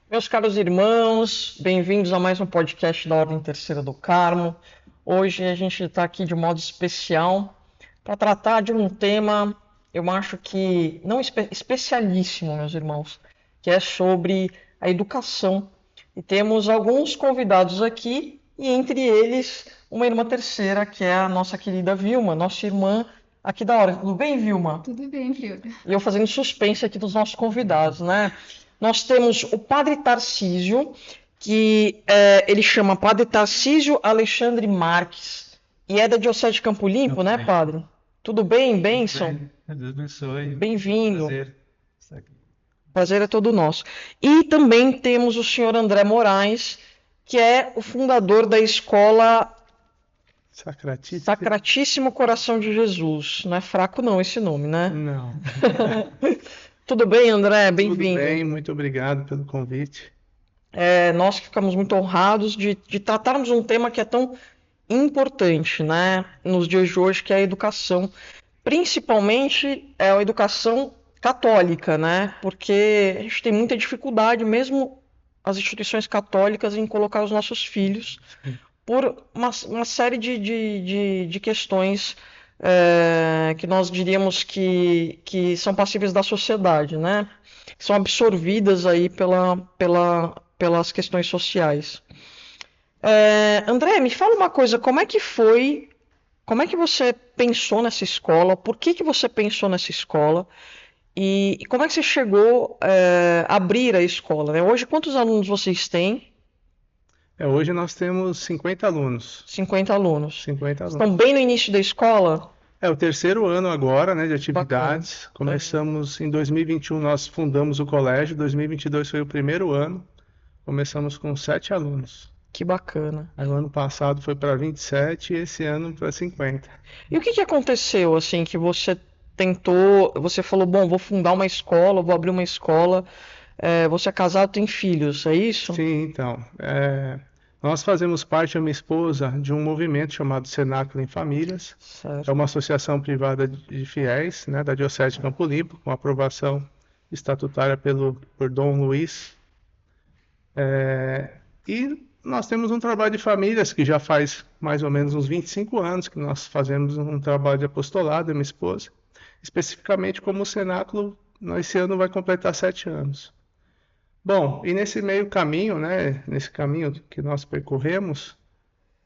Meus caros irmãos, bem-vindos a mais um podcast da Ordem Terceira do Carmo. Hoje a gente está aqui de modo especial para tratar de um tema, eu acho que não especialíssimo, meus irmãos, que é sobre a educação. E temos alguns convidados aqui, e entre eles uma irmã terceira, que é a nossa querida Vilma, nossa irmã aqui da Ordem. Tudo bem, Vilma? Tudo bem, Fiora. E eu fazendo suspense aqui dos nossos convidados, né? Nós temos o Padre Tarcísio, que ele chama Padre Tarcísio Alexandre Marques, e é da Diocese de Campo Limpo, né, Ok, Padre? Tudo bem? tudo Bênção? bem. Deus abençoe. Bem-vindo. Prazer estar aqui. Prazer é todo nosso. E também temos o senhor André Moraes, que é o fundador da escola Sacratíssimo? Sacratíssimo Coração de Jesus. Não é fraco não esse nome, né? Não. Tudo bem, André? Tudo Bem-vindo. bem, muito obrigado pelo convite. Nós que ficamos muito honrados de tratarmos um tema que é tão importante, né, nos dias de hoje, que é a educação, principalmente a educação católica, né, porque a gente tem muita dificuldade, mesmo as instituições católicas, em colocar os nossos filhos por uma série de questões que nós diríamos que são passíveis da sociedade, né? São absorvidas aí pelas questões sociais. André, me fala uma coisa, como é que foi, como é que você pensou nessa escola, por que você pensou nessa escola e como é que você chegou a abrir a escola, né? Hoje, quantos alunos vocês têm? Hoje nós temos 50 alunos. 50 alunos. 50 Estão alunos. bem no início da escola? É o terceiro ano agora, né, de Bacana. atividades. Começamos em 2021, nós fundamos o colégio. 2022 foi o primeiro ano. Começamos com 7 alunos. Que bacana. Aí o ano passado foi para 27 e esse ano para 50. E o que aconteceu, assim, que você tentou, você falou, bom, vou fundar uma escola, vou abrir uma escola, você é casado, tem filhos, é isso? Sim, então. Nós fazemos parte, a minha esposa, de um movimento chamado Cenáculo em Famílias. É Certo. uma associação privada de fiéis, né, da Diocese de Campo Limpo, com aprovação estatutária por Dom Luiz. E nós temos um trabalho de famílias que já faz mais ou menos uns 25 anos que nós fazemos um trabalho de apostolado, eu e minha esposa. Especificamente como o Cenáculo, esse ano vai completar 7 anos. Bom, e nesse meio caminho, né, nesse caminho que nós percorremos,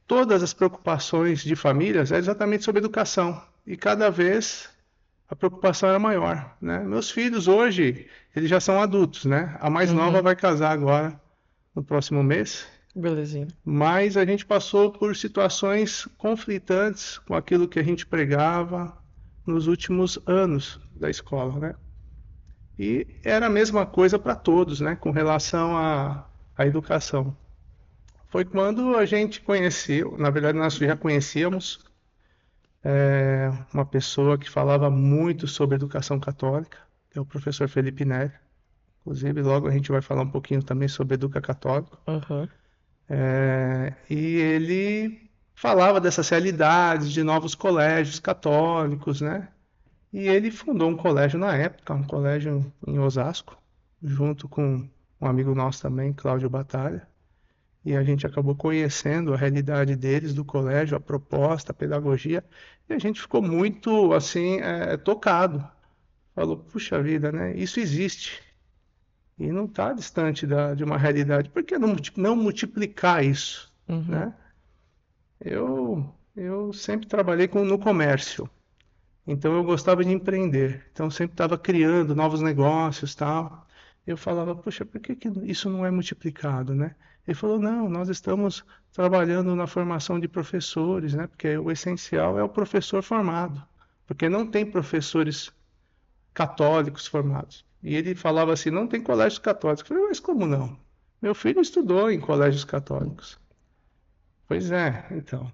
todas as preocupações de famílias é exatamente sobre educação. E cada vez a preocupação era maior, né? Meus filhos hoje, eles já são adultos, né? A mais nova Uhum. vai casar agora no próximo mês, Belezinha. mas a gente passou por situações conflitantes com aquilo que a gente pregava nos últimos anos da escola, né? E era a mesma coisa para todos, né, com relação à educação. Foi quando a gente conheceu, na verdade nós já conhecíamos uma pessoa que falava muito sobre educação católica, que é o professor Felipe Neri. Inclusive, logo a gente vai falar um pouquinho também sobre Educa Católico. Uhum. E ele falava dessas realidades de novos colégios católicos, né? E ele fundou um colégio na época, um colégio em Osasco, junto com um amigo nosso também, Cláudio Batalha. E a gente acabou conhecendo a realidade deles, do colégio, a proposta, a pedagogia, e a gente ficou muito, assim, tocado. Falou, puxa vida, né? Isso existe. E não está distante de uma realidade. Por que não multiplicar isso, Uhum. né? Eu sempre trabalhei no comércio. Então eu gostava de empreender. Então eu sempre estava criando novos negócios, tal. Eu falava, poxa, por que isso não é multiplicado, né? Ele falou, não, nós estamos trabalhando na formação de professores, né? Porque o essencial é o professor formado, porque não tem professores católicos formados. E ele falava assim, não tem colégios católicos. Eu falei, mas como não? Meu filho estudou em colégios católicos. Pois é, então.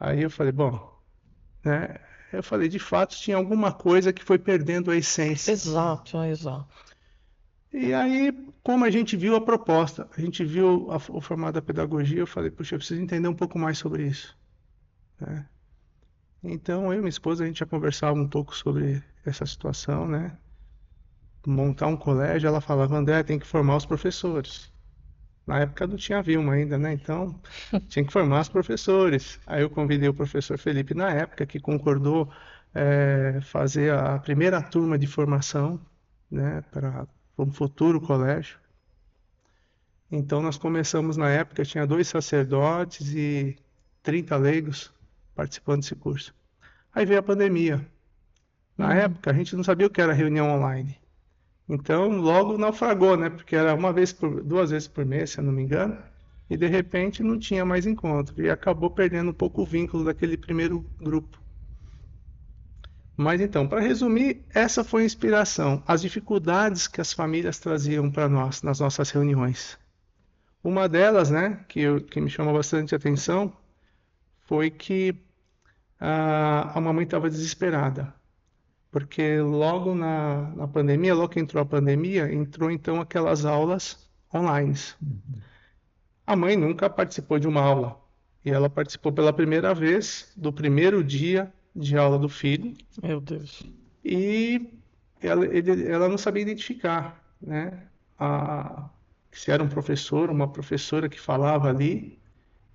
Aí eu falei, bom, né? Eu falei, de fato, tinha alguma coisa que foi perdendo a essência. Exato, exato. E aí, como a gente viu a proposta, a gente viu o formato da pedagogia, eu falei, puxa, eu preciso entender um pouco mais sobre isso, né? Então, eu e minha esposa, a gente já conversava um pouco sobre essa situação, né? montar um colégio, ela falava, André, tem que formar os professores. Na época não tinha Vilma ainda, né? Então tinha que formar os professores. Aí eu convidei o professor Felipe na época, que concordou fazer a primeira turma de formação, né, para um futuro colégio. Então nós começamos na época, tinha 2 sacerdotes e 30 leigos participando desse curso. Aí veio a pandemia. Na época a gente não sabia o que era reunião online. Então logo naufragou, né? Porque era 2 vezes por mês, se eu não me engano. E de repente não tinha mais encontro. E acabou perdendo um pouco o vínculo daquele primeiro grupo. Mas então, para resumir, essa foi a inspiração. As dificuldades que as famílias traziam para nós nas nossas reuniões. Uma delas, né, que me chamou bastante atenção, foi que a mamãe estava desesperada. Porque logo na pandemia, logo que entrou a pandemia, entrou então aquelas aulas online. A mãe nunca participou de uma aula. E ela participou pela primeira vez do primeiro dia de aula do filho. Meu Deus. E ela não sabia identificar, né? Se era um professor, uma professora que falava ali.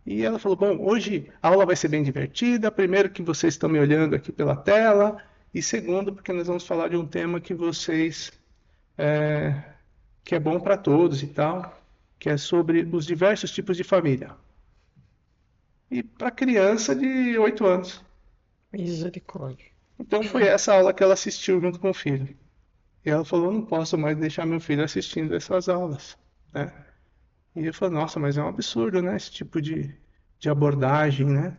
E ela falou, bom, hoje a aula vai ser bem divertida. Primeiro que vocês estão me olhando aqui pela tela. E segundo, porque nós vamos falar de um tema que que é bom para todos e tal, que é sobre os diversos tipos de família. E para criança de 8 anos. Misericórdia. Então foi essa aula que ela assistiu junto com o filho. E ela falou, não posso mais deixar meu filho assistindo essas aulas, né? E eu falei, nossa, mas é um absurdo, né? Esse tipo de abordagem, né?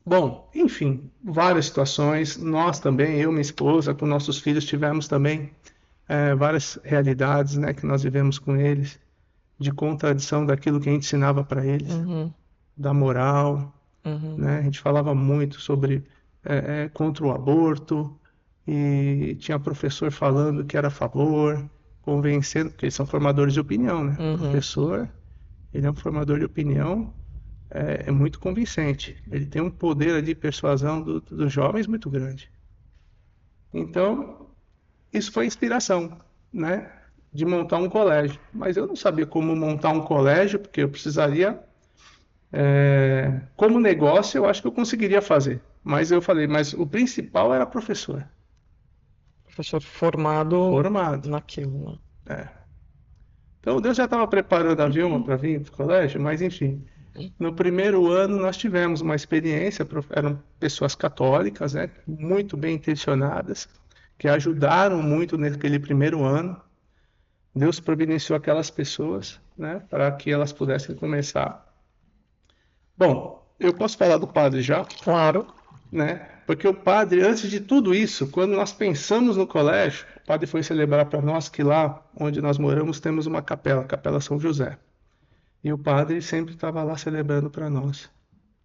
Bom, enfim, várias situações. Nós também, eu e minha esposa, com nossos filhos, tivemos também várias realidades, né, que nós vivemos com eles, de contradição daquilo que a gente ensinava para eles, da moral, né? A gente falava muito sobre contra o aborto, e tinha professor falando que era a favor, convencendo, porque eles são formadores de opinião, né? O professor, ele é um formador de opinião, é muito convincente. Ele tem um poder de persuasão dos jovens muito grande. Então, isso foi inspiração, né? De montar um colégio. Mas eu não sabia como montar um colégio, porque eu precisaria... como negócio, eu acho que eu conseguiria fazer. Mas eu falei, mas o principal era professor. Professor formado Formado. naquilo, né? Então, Deus já estava preparando a Vilma para vir para o colégio, mas enfim... No primeiro ano nós tivemos uma experiência, eram pessoas católicas, né, muito bem intencionadas, que ajudaram muito naquele primeiro ano. Deus providenciou aquelas pessoas, né, para que elas pudessem começar. Bom, eu posso falar do padre já? Claro. Né? Porque o padre, antes de tudo isso, quando nós pensamos no colégio, o padre foi celebrar para nós que lá onde nós moramos temos uma capela, a Capela São José. E o padre sempre estava lá celebrando para nós.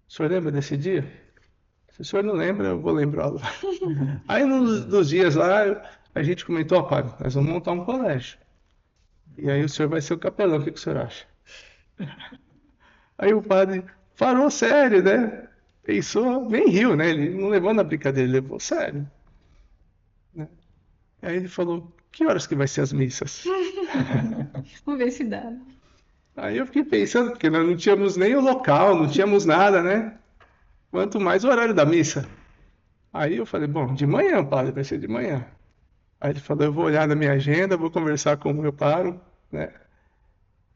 O senhor lembra desse dia? Se o senhor não lembra, eu vou lembrá-lo. Aí, num dos dias lá, a gente comentou, ó, padre, nós vamos montar um colégio. E aí o senhor vai ser o capelão, o que o senhor acha? Aí o padre falou sério, né? Pensou, nem riu, né? Ele não levou na brincadeira, ele levou sério. Né? Aí ele falou, que horas que vai ser as missas? Vamos ver se dá. Aí eu fiquei pensando, porque nós não tínhamos nem o local, não tínhamos nada, né? Quanto mais o horário da missa. Aí eu falei, bom, de manhã, padre, vai ser de manhã. Aí ele falou, eu vou olhar na minha agenda, vou conversar com o meu paro, né?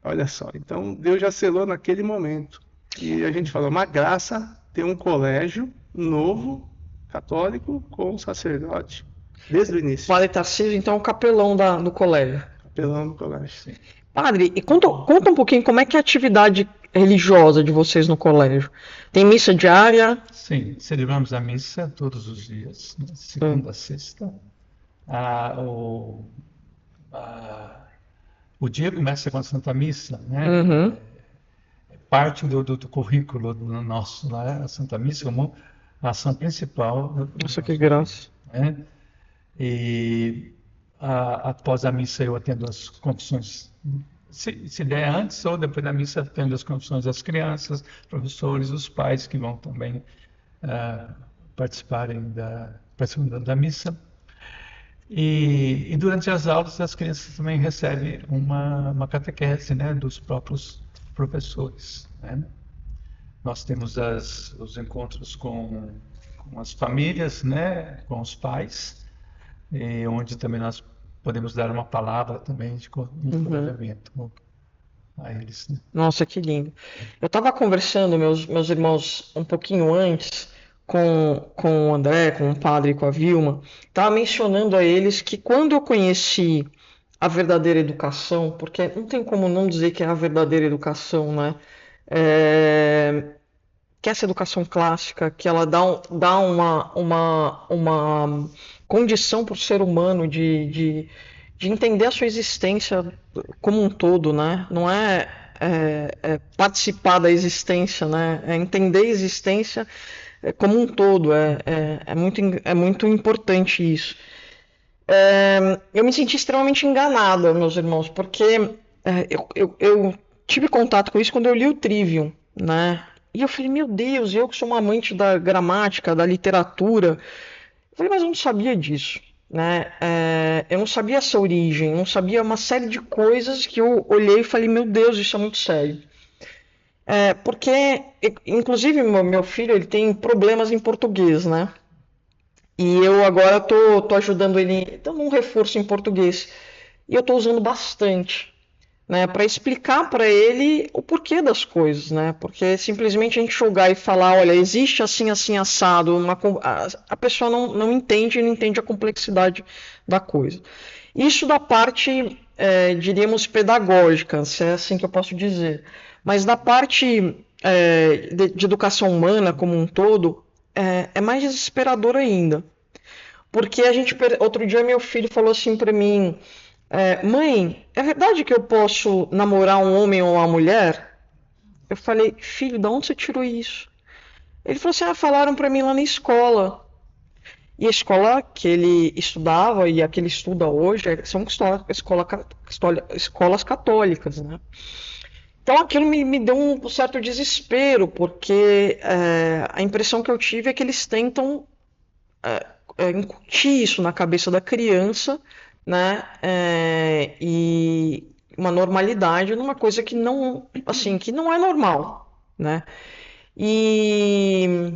Olha só, então Deus já selou naquele momento. E a gente falou, uma graça ter um colégio novo, católico, com um sacerdote, desde o início. Padre Tarcísio, então, é o capelão do colégio. Capelão do colégio, sim. Padre, e conta um pouquinho como é que é a atividade religiosa de vocês no colégio. Tem missa diária? Sim, celebramos a missa todos os dias, né? Segunda a sexta. O dia começa com a Santa Missa, né? Parte do currículo do nosso lá, a Santa Missa como a ação principal. Nossa, que graça. Né? E após a missa eu atendo as confissões, se der antes ou depois da missa, atendo as confissões das crianças, professores, os pais que vão também participarem da missa. E durante as aulas as crianças também recebem uma catequese, né, dos próprios professores, né? Nós temos os encontros com as famílias, né, com os pais, onde também nós podemos dar uma palavra também de encorajamento a eles, né? Nossa, que lindo. Eu estava conversando, meus irmãos, um pouquinho antes, com o André, com o padre e com a Vilma, estava mencionando a eles que quando eu conheci a verdadeira educação, porque não tem como não dizer que é a verdadeira educação, né? Que essa educação clássica, que ela dá uma condição para o ser humano de entender a sua existência como um todo, né? Não é participar da existência, né? É entender a existência como um todo. É muito importante isso. Eu me senti extremamente enganada, meus irmãos, porque eu tive contato com isso quando eu li o Trivium, né? E eu falei, meu Deus, eu que sou uma amante da gramática, da literatura, eu falei, mas eu não sabia disso, né? Eu não sabia essa origem, eu não sabia uma série de coisas que eu olhei e falei, meu Deus, isso é muito sério. Porque, inclusive, meu filho, ele tem problemas em português, né? E eu agora tô ajudando ele, dando um reforço em português. E eu tô usando bastante, né, para explicar para ele o porquê das coisas, né? Porque simplesmente a gente jogar e falar, olha, existe assim, assim, assado, a pessoa não entende, não entende a complexidade da coisa. Isso da parte, diríamos, pedagógica, se é assim que eu posso dizer. Mas da parte de educação humana como um todo, é mais desesperador ainda. Porque outro dia meu filho falou assim para mim, mãe, é verdade que eu posso namorar um homem ou uma mulher? Eu falei, filho, de onde você tirou isso? Ele falou assim, falaram para mim lá na escola. E a escola que ele estudava e a que ele estuda hoje são escolas católicas, né? Então aquilo me deu um certo desespero, porque a impressão que eu tive é que eles tentam incutir isso na cabeça da criança, né? E uma normalidade numa coisa que não, assim, que não é normal, né? E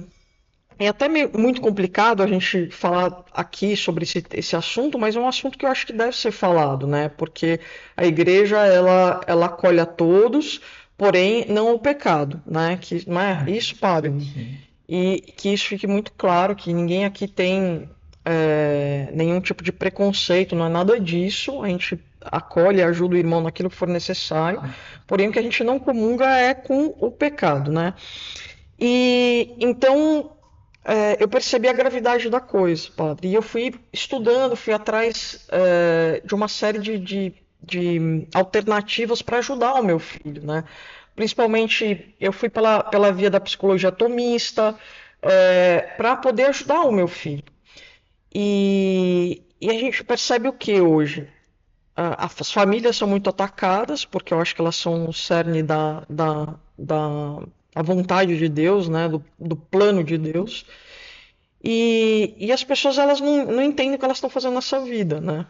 é até muito complicado a gente falar aqui sobre esse assunto, mas é um assunto que eu acho que deve ser falado, né? Porque a igreja ela acolhe a todos, porém não o pecado, né? Que não é isso, padre? Sim. E que isso fique muito claro, que ninguém aqui tem nenhum tipo de preconceito, não é nada disso. A gente acolhe e ajuda o irmão naquilo que for necessário, porém o que a gente não comunga é com o pecado, né? E então eu percebi a gravidade da coisa, padre, e eu fui estudando, fui atrás de uma série de alternativas para ajudar o meu filho, né? Principalmente eu fui pela via da psicologia atomista, para poder ajudar o meu filho. E a gente percebe o que hoje? As famílias são muito atacadas, porque eu acho que elas são o cerne da vontade de Deus, né? Do plano de Deus. E as pessoas elas não entendem o que elas estão fazendo nessa vida, né?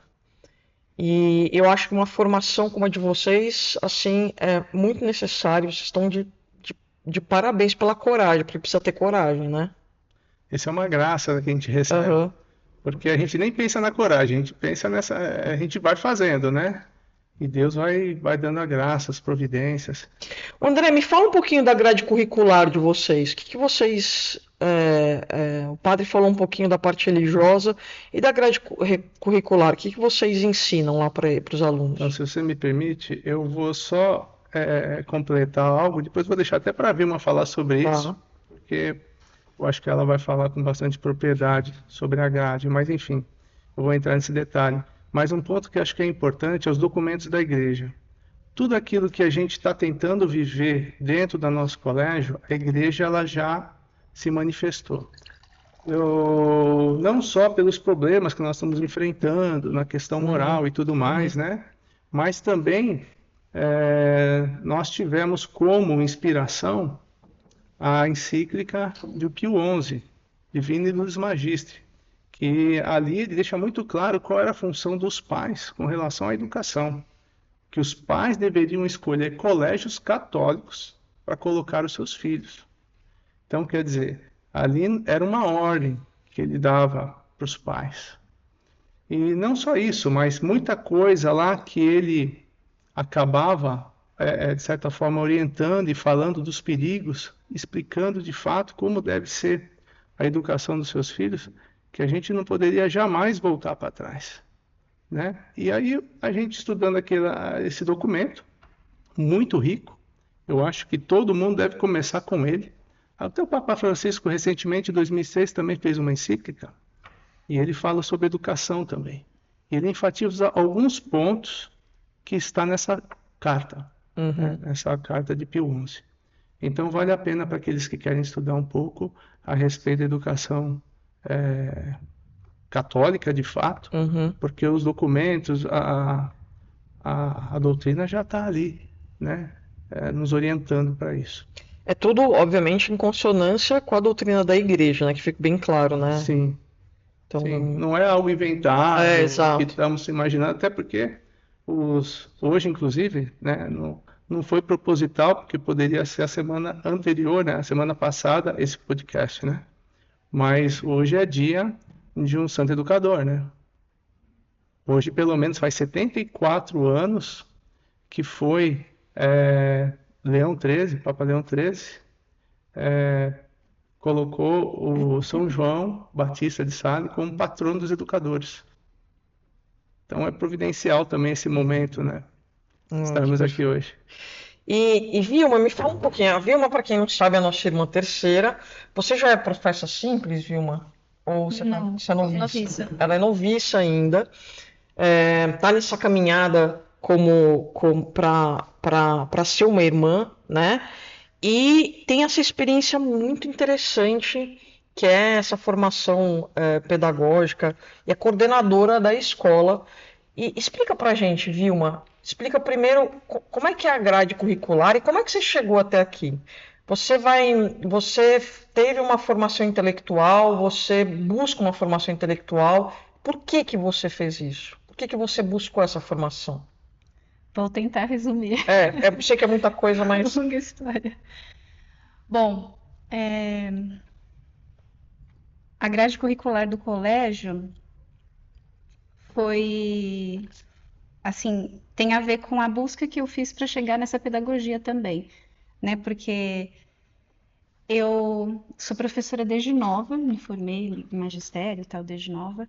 E eu acho que uma formação como a de vocês, assim, é muito necessário. Vocês estão de parabéns pela coragem, porque precisa ter coragem, né? Essa é uma graça que a gente recebe. Aham. Porque a gente nem pensa na coragem, a gente pensa nessa. A gente vai fazendo, né? E Deus vai dando a graça, as providências. André, me fala um pouquinho da grade curricular de vocês. O que vocês. O padre falou um pouquinho da parte religiosa e da grade curricular. O que vocês ensinam lá para os alunos? Então, se você me permite, eu vou só completar algo, depois vou deixar até para a Vilma falar sobre isso, porque eu acho que ela vai falar com bastante propriedade sobre a grade, mas enfim, eu vou entrar nesse detalhe. Mas um ponto que eu acho que é importante é os documentos da igreja. Tudo aquilo que a gente está tentando viver dentro do nosso colégio, a igreja ela já se manifestou. Não só pelos problemas que nós estamos enfrentando na questão moral e tudo mais, né? Mas também nós tivemos como inspiração a encíclica de Pio XI, Divini Lux Magistri, que ali ele deixa muito claro qual era a função dos pais com relação à educação, que os pais deveriam escolher colégios católicos para colocar os seus filhos. Então, quer dizer, ali era uma ordem que ele dava para os pais. E não só isso, mas muita coisa lá que ele acabava, de certa forma, orientando e falando dos perigos, explicando de fato como deve ser a educação dos seus filhos, que a gente não poderia jamais voltar para trás, né? E aí, a gente estudando esse documento, muito rico, eu acho que todo mundo deve começar com ele. Até o Papa Francisco, recentemente, em 2006, também fez uma encíclica, e ele fala sobre educação também. Ele enfatiza alguns pontos que está nessa carta, né? Nessa carta de Pio XI. Então, vale a pena para aqueles que querem estudar um pouco a respeito da educação católica, de fato, porque os documentos, a doutrina já está ali, né? Nos orientando para isso. É tudo, obviamente, em consonância com a doutrina da igreja, né? Que fica bem claro, né? Sim. Então, Sim, não é algo inventado, exato. que estamos imaginando, até porque hoje, inclusive, né, não foi proposital, porque poderia ser a semana anterior, né, a semana passada, esse podcast, né? Mas hoje é dia de um santo educador, né? Hoje, pelo menos, faz 74 anos que foi Leão XIII, Papa Leão XIII, colocou o São João Batista de Sales como patrono dos educadores. Então é providencial também esse momento, né? Estarmos aqui hoje. E Vilma, me fala um pouquinho. A Vilma, para quem não sabe, é a nossa irmã terceira. Você já é professa simples, Vilma? Ou você Não, você é noviça? noviça. Ela é noviça ainda. Tá nessa caminhada para ser uma irmã, né? E tem essa experiência muito interessante, que é essa formação pedagógica, e é coordenadora da escola. E explica pra gente, Vilma, explica primeiro como é que é a grade curricular e como é que você chegou até aqui. Você teve uma formação intelectual, você busca uma formação intelectual. Por que que você fez isso? Por que que você buscou essa formação? Vou tentar resumir. Eu sei que é muita coisa, mas Longa história. Bom, a grade curricular do colégio foi, assim, tem a ver com a busca que eu fiz para chegar nessa pedagogia também, né? Porque eu sou professora desde nova, me formei em magistério, tal, desde nova.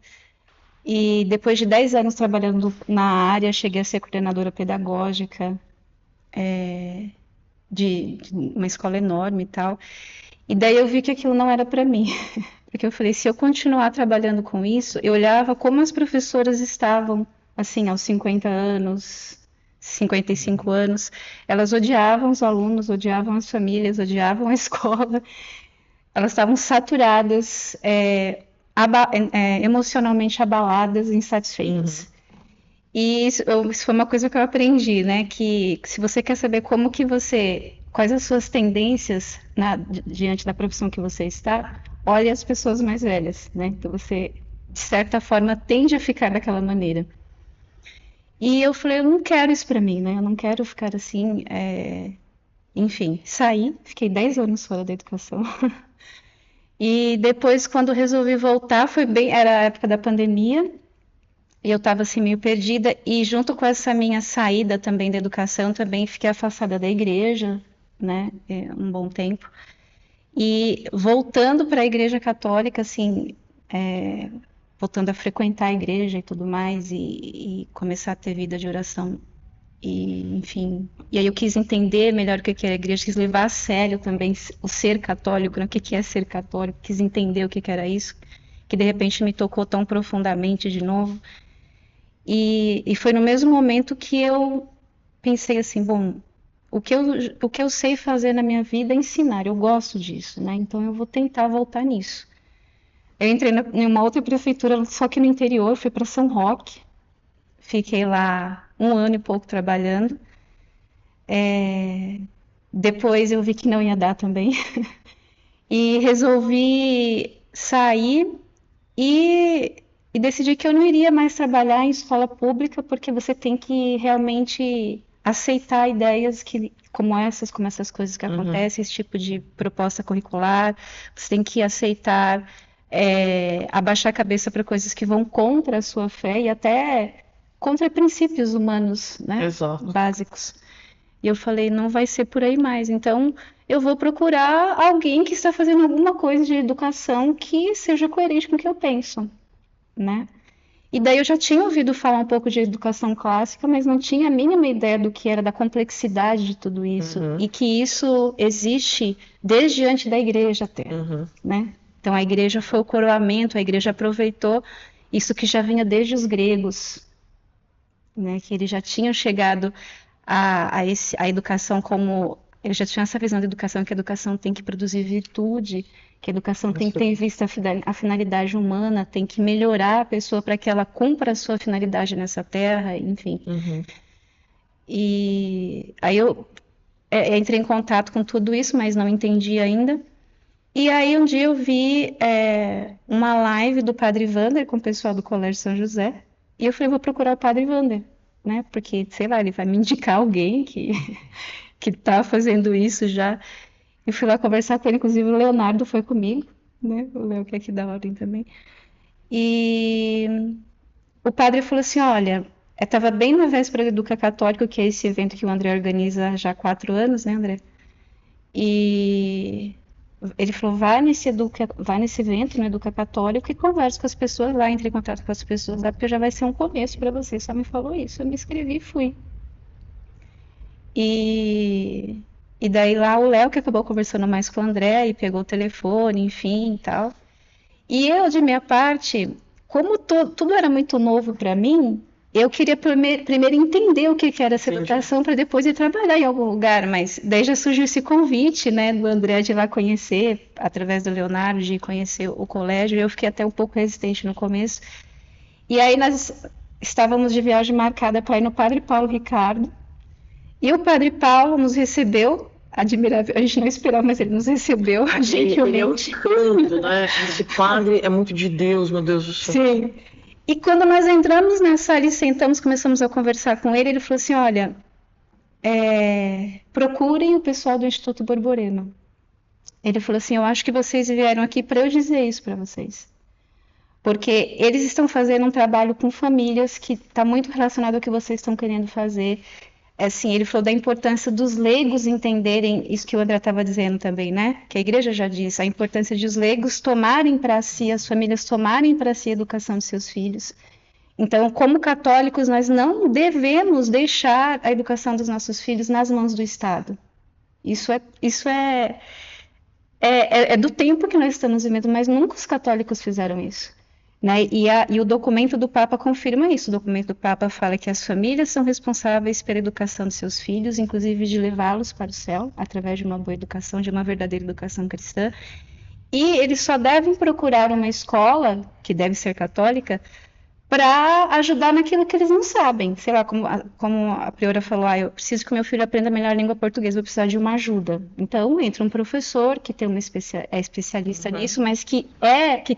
E depois de 10 anos trabalhando na área, cheguei a ser coordenadora pedagógica de uma escola enorme e tal. E daí eu vi que aquilo não era para mim. Porque eu falei, se eu continuar trabalhando com isso, eu olhava como as professoras estavam, assim, aos 50 anos, 55 anos. Elas odiavam os alunos, odiavam as famílias, odiavam a escola. Elas estavam saturadas, emocionalmente abaladas, insatisfeitas. E isso foi uma coisa que eu aprendi, né? Que se você quer saber quais as suas tendências diante da profissão que você está, olhe as pessoas mais velhas, né? Então você, de certa forma, tende a ficar daquela maneira. E eu falei, eu não quero isso para mim, né? Eu não quero ficar assim. Enfim, saí, fiquei 10 anos fora da educação. E depois, quando resolvi voltar, era a época da pandemia. E eu estava assim meio perdida, e junto com essa minha saída também da educação, também fiquei afastada da igreja, né, um bom tempo. E voltando para a igreja católica, assim, voltando a frequentar a igreja e tudo mais, e começar a ter vida de oração. E, enfim, e aí eu quis entender melhor o que era a igreja, quis levar a sério também o ser católico, né, o que é ser católico, quis entender o que era isso, que de repente me tocou tão profundamente de novo. E foi no mesmo momento que eu pensei assim, bom, o que eu sei fazer na minha vida é ensinar, eu gosto disso, né? Então eu vou tentar voltar nisso. Eu entrei em uma outra prefeitura, só que no interior, fui para São Roque, fiquei lá 1 ano e pouco trabalhando. Depois eu vi que não ia dar também, e resolvi sair E decidi que eu não iria mais trabalhar em escola pública, porque você tem que realmente aceitar ideias como essas coisas que acontecem, esse tipo de proposta curricular. Você tem que aceitar, abaixar a cabeça para coisas que vão contra a sua fé e até contra princípios humanos, né, Exato. básicos. E eu falei, não vai ser por aí mais. Então, eu vou procurar alguém que está fazendo alguma coisa de educação que seja coerente com o que eu penso, né? E daí eu já tinha ouvido falar um pouco de educação clássica, mas não tinha a mínima ideia do que era, da complexidade de tudo isso. E que isso existe desde antes da igreja até, né? Então a igreja foi o coroamento, a igreja aproveitou isso que já vinha desde os gregos, né? Que eles já tinham chegado a educação como... Eles já tinham essa visão da educação, que a educação tem que produzir virtude, que a educação tem que ter em vista a finalidade humana, tem que melhorar a pessoa para que ela cumpra a sua finalidade nessa terra, enfim. E aí eu entrei em contato com tudo isso, mas não entendi ainda. E aí um dia eu vi uma live do Padre Wander com o pessoal do Colégio São José, e eu falei, vou procurar o Padre Wander, né? Porque, sei lá, ele vai me indicar alguém que está fazendo isso já. Eu fui lá conversar com ele, inclusive o Leonardo foi comigo, né? O Leo que é aqui da ordem também. E o padre falou assim, olha, estava bem na véspera do Educa Católico, que é esse evento que o André organiza já há 4 anos, né, André? E ele falou, vai nesse evento, no Educa Católico, e converse com as pessoas lá, entre em contato com as pessoas lá, porque já vai ser um começo para você. Só me falou isso, eu me inscrevi e fui. E daí lá o Léo que acabou conversando mais com o André e pegou o telefone, enfim, e tal. E eu, de minha parte, como tudo era muito novo para mim, eu queria primeiro entender o que era essa educação para depois ir trabalhar em algum lugar. Mas daí já surgiu esse convite, né, do André de ir lá conhecer, através do Leonardo, de conhecer o colégio. Eu fiquei até um pouco resistente no começo. E aí nós estávamos de viagem marcada para ir no Padre Paulo Ricardo. E o Padre Paulo nos recebeu, admirável, a gente não esperava, mas ele nos recebeu gentilmente. Ele é né? Esse padre é muito de Deus, meu Deus do céu. Sim. E quando nós entramos na sala e sentamos, começamos a conversar com ele, ele falou assim, olha, procurem o pessoal do Instituto Borborema. Ele falou assim, eu acho que vocês vieram aqui para eu dizer isso para vocês. Porque eles estão fazendo um trabalho com famílias que está muito relacionado ao que vocês estão querendo fazer. Assim, ele falou da importância dos leigos entenderem isso que o André estava dizendo também, né? Que a igreja já disse, a importância de os leigos tomarem para si, as famílias tomarem para si a educação de seus filhos. Então, como católicos, nós não devemos deixar a educação dos nossos filhos nas mãos do Estado. Isso é do tempo que nós estamos vivendo, mas nunca os católicos fizeram isso. Né? E o documento do Papa confirma isso. O documento do Papa fala que as famílias são responsáveis pela educação de seus filhos, inclusive de levá-los para o céu, através de uma boa educação, de uma verdadeira educação cristã. E eles só devem procurar uma escola, que deve ser católica, para ajudar naquilo que eles não sabem. Sei lá, como a priora falou, eu preciso que o meu filho aprenda melhor a língua portuguesa, vou precisar de uma ajuda. Então, entra um professor que tem é especialista nisso, mas que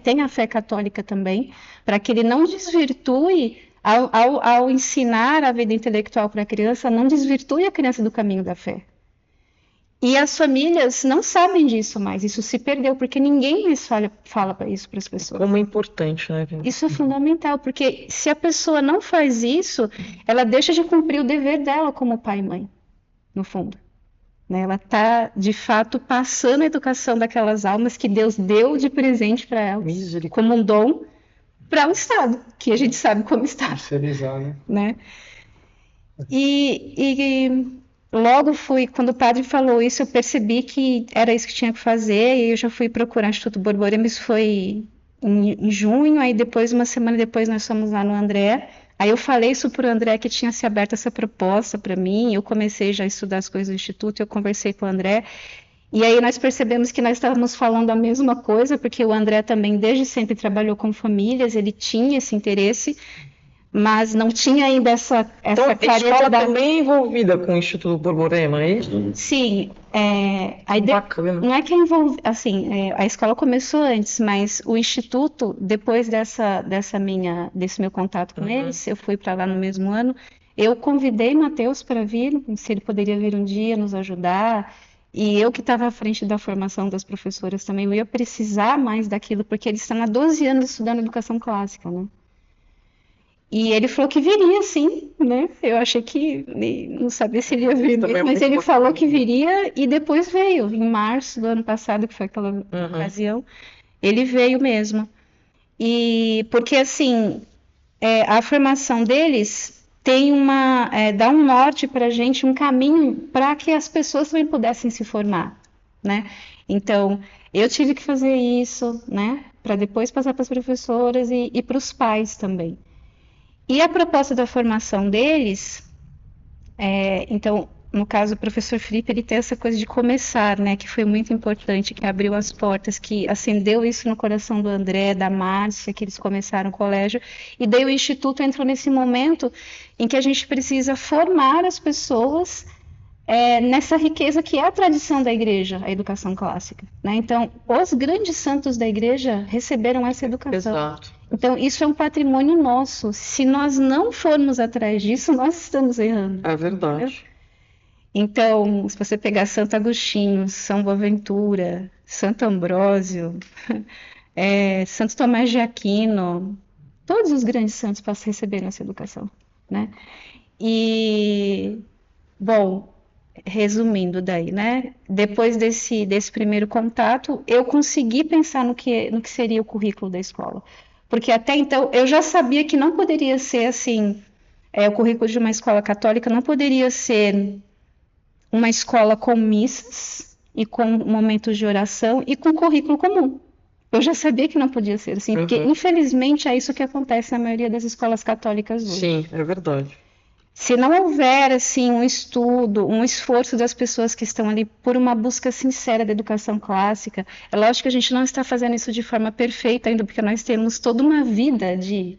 tem a fé católica também, para que ele não desvirtue, ao ensinar a vida intelectual para a criança, não desvirtue a criança do caminho da fé. E as famílias não sabem disso mais, isso se perdeu, porque ninguém mais fala isso para as pessoas. Como é importante, né? Isso é fundamental, porque se a pessoa não faz isso, ela deixa de cumprir o dever dela como pai e mãe, no fundo. Né? Ela está, de fato, passando a educação daquelas almas que Deus deu de presente para elas, como um dom para o Estado, que a gente sabe como está. Terceirizar, né? Logo quando o padre falou isso, eu percebi que era isso que tinha que fazer, e eu já fui procurar o Instituto Borborema, isso foi em junho, aí depois, uma semana depois, nós fomos lá no André, aí eu falei isso para o André, que tinha se aberto essa proposta para mim, eu comecei já a estudar as coisas do Instituto, eu conversei com o André, e aí nós percebemos que nós estávamos falando a mesma coisa, porque o André também desde sempre trabalhou com famílias, ele tinha esse interesse, mas não tinha ainda essa Então, a clareza escola da... também é envolvida com o Instituto Borborema, é isso? Sim, Bacana. não é que assim, a escola começou antes, mas o instituto, depois desse meu contato com eles, eu fui para lá no mesmo ano, eu convidei Matheus para vir, se ele poderia vir um dia nos ajudar, e eu que estava à frente da formação das professoras também, eu ia precisar mais daquilo, porque eles estão há 12 anos estudando educação clássica, né? E ele falou que viria, sim, né? Eu achei que não sabia se ele ia vir Também é mesmo, mas muito ele falou importante. que viria e depois veio, em março do ano passado, que foi aquela ocasião, ele veio mesmo. E porque assim, a formação deles tem dá um norte para a gente, um caminho para que as pessoas também pudessem se formar, né? Então, eu tive que fazer isso, né? Para depois passar para as professoras e para os pais também. E a proposta da formação deles, então, no caso, o professor Felipe, ele tem essa coisa de começar, né, que foi muito importante, que abriu as portas, que acendeu isso no coração do André, da Márcia, que eles começaram o colégio, e daí o Instituto entrou nesse momento em que a gente precisa formar as pessoas nessa riqueza que é a tradição da igreja, a educação clássica, né? Então, os grandes santos da igreja receberam essa educação. Exato. Então, isso é um patrimônio nosso. Se nós não formos atrás disso, nós estamos errando. É verdade. Então, se você pegar Santo Agostinho, São Boaventura, Santo Ambrósio, Santo Tomás de Aquino, todos os grandes santos receberam essa educação, né? E, bom, resumindo daí, né? Depois desse primeiro contato, eu consegui pensar no que seria o currículo da escola. Porque até então eu já sabia que não poderia ser assim, o currículo de uma escola católica não poderia ser uma escola com missas e com momentos de oração e com currículo comum. Eu já sabia que não podia ser assim, porque infelizmente é isso que acontece na maioria das escolas católicas hoje. Sim, é verdade. Se não houver assim um estudo, um esforço das pessoas que estão ali por uma busca sincera da educação clássica, é lógico que a gente não está fazendo isso de forma perfeita ainda, porque nós temos toda uma vida de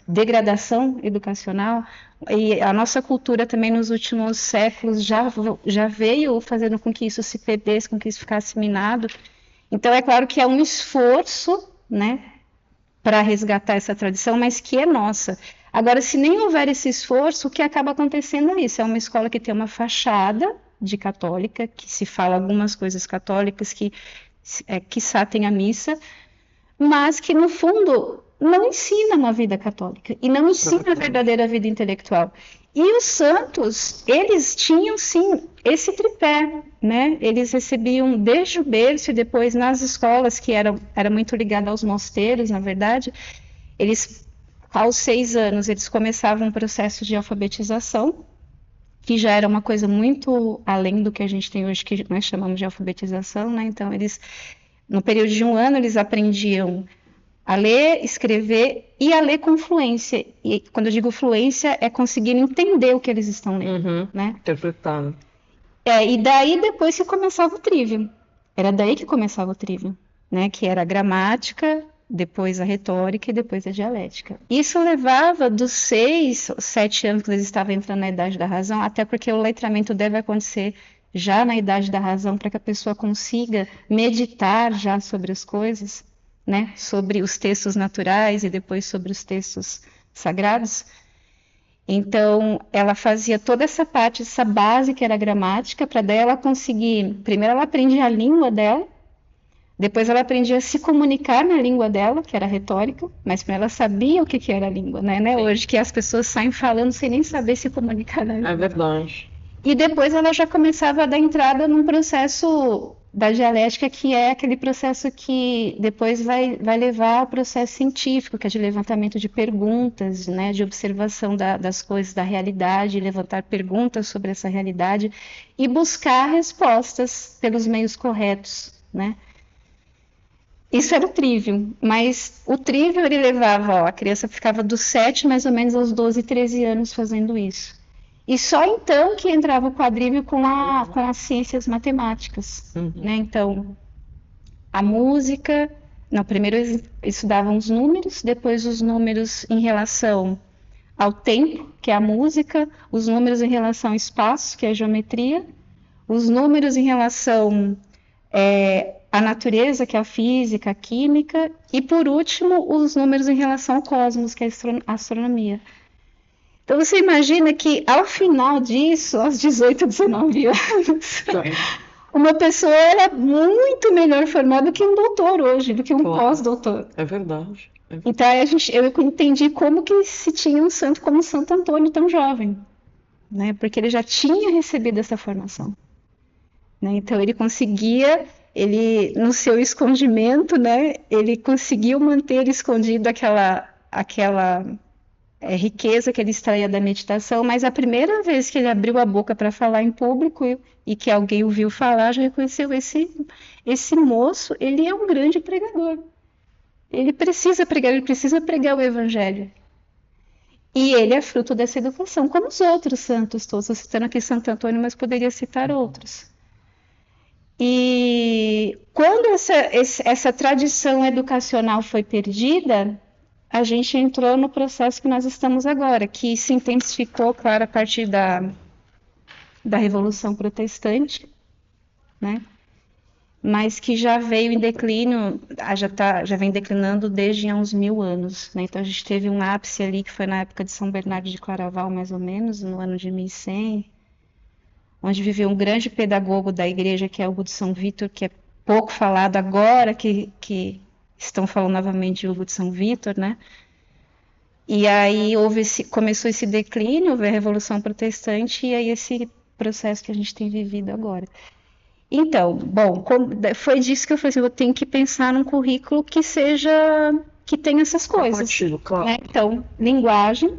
degradação educacional e a nossa cultura também nos últimos séculos já veio fazendo com que isso se perdesse, com que isso ficasse minado. Então é claro que é um esforço, né, para resgatar essa tradição, mas que é nossa. Agora, se nem houver esse esforço, o que acaba acontecendo é isso. É uma escola que tem uma fachada de católica, que se fala algumas coisas católicas, que quiçá tem a missa, mas que, no fundo, não ensina uma vida católica e não ensina a verdadeira vida intelectual. E os santos, eles tinham, sim, esse tripé, né? Eles recebiam desde o berço e depois nas escolas, que era muito ligada aos mosteiros, na verdade, eles... Aos 6 anos, eles começavam um processo de alfabetização, que já era uma coisa muito além do que a gente tem hoje, que nós chamamos de alfabetização, né? Então, no período de 1 ano, eles aprendiam a ler, escrever e a ler com fluência. E quando eu digo fluência, é conseguir entender o que eles estão lendo, né? Interpretando. E daí depois que começava o trivium. Era daí que começava o trivium, né? Que era a gramática, depois a retórica e depois a dialética. Isso levava dos 6, 7 anos que eles estavam entrando na idade da razão, até porque o letramento deve acontecer já na idade da razão, para que a pessoa consiga meditar já sobre as coisas, né? Sobre os textos naturais e depois sobre os textos sagrados. Então, ela fazia toda essa parte, essa base que era a gramática, para daí ela conseguir... Primeiro ela aprendia a língua dela, depois ela aprendia a se comunicar na língua dela, que era a retórica, mas para ela sabia o que era a língua, né? Hoje que as pessoas saem falando sem nem saber se comunicar na língua. É verdade. E depois ela já começava a dar entrada num processo da dialética, que é aquele processo que depois vai levar ao processo científico, que é de levantamento de perguntas, né? De observação das coisas, da realidade, levantar perguntas sobre essa realidade e buscar respostas pelos meios corretos, né? Isso era o trivium, mas o trivium ele levava, a criança ficava dos 7 mais ou menos aos 12, 13 anos fazendo isso. E só então que entrava o quadrívio com as ciências matemáticas, né? Então, a música, não, primeiro eles estudavam os números, depois os números em relação ao tempo, que é a música, os números em relação ao espaço, que é a geometria, os números em relação à natureza, que é a física, a química, e por último, os números em relação ao cosmos, que é a astronomia. Então você imagina que ao final disso, aos 18, 19 anos, uma pessoa era muito melhor formada do que um doutor hoje, do que um pós-doutor. É verdade. Então eu entendi como que se tinha um santo como Santo Antônio tão jovem, né? Porque ele já tinha recebido essa formação, né? Então ele conseguia, no seu escondimento, né? Ele conseguiu manter escondido aquela riqueza que ele extraía da meditação, mas a primeira vez que ele abriu a boca para falar em público e que alguém ouviu falar, já reconheceu esse moço, ele é um grande pregador. Ele precisa pregar o evangelho. E ele é fruto dessa educação, como os outros santos todos. Estou citando aqui Santo Antônio, mas poderia citar outros. E quando essa tradição educacional foi perdida, a gente entrou no processo que nós estamos agora, que se intensificou, claro, a partir da Revolução Protestante, né? Mas que já veio em declínio, já vem declinando desde há uns 1000 anos, né? Então a gente teve um ápice ali, que foi na época de São Bernardo de Claraval, mais ou menos, no ano de 1100, onde viveu um grande pedagogo da igreja, que é Hugo de São Vítor, que é pouco falado agora, que estão falando novamente de Hugo de São Vítor, né? E aí começou esse declínio, houve a Revolução Protestante, e aí esse processo que a gente tem vivido agora. Então, bom, foi disso que eu falei assim, eu tenho que pensar num currículo que tenha essas coisas. Partido, claro. Né? Então, linguagem,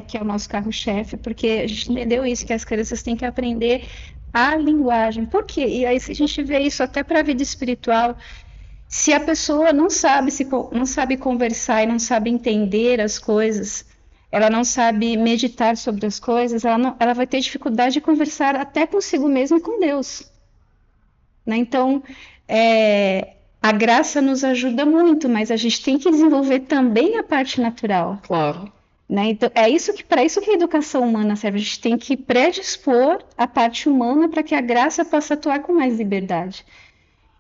que é o nosso carro-chefe, porque a gente entendeu isso, que as crianças têm que aprender a linguagem. Por quê? E aí se a gente vê isso até para a vida espiritual, se a pessoa não sabe conversar e não sabe entender as coisas, ela não sabe meditar sobre as coisas, ela vai ter dificuldade de conversar até consigo mesma e com Deus. Né? Então, a graça nos ajuda muito, mas a gente tem que desenvolver também a parte natural. Claro. Né? Então, para isso que a educação humana serve. A gente tem que predispor a parte humana para que a graça possa atuar com mais liberdade.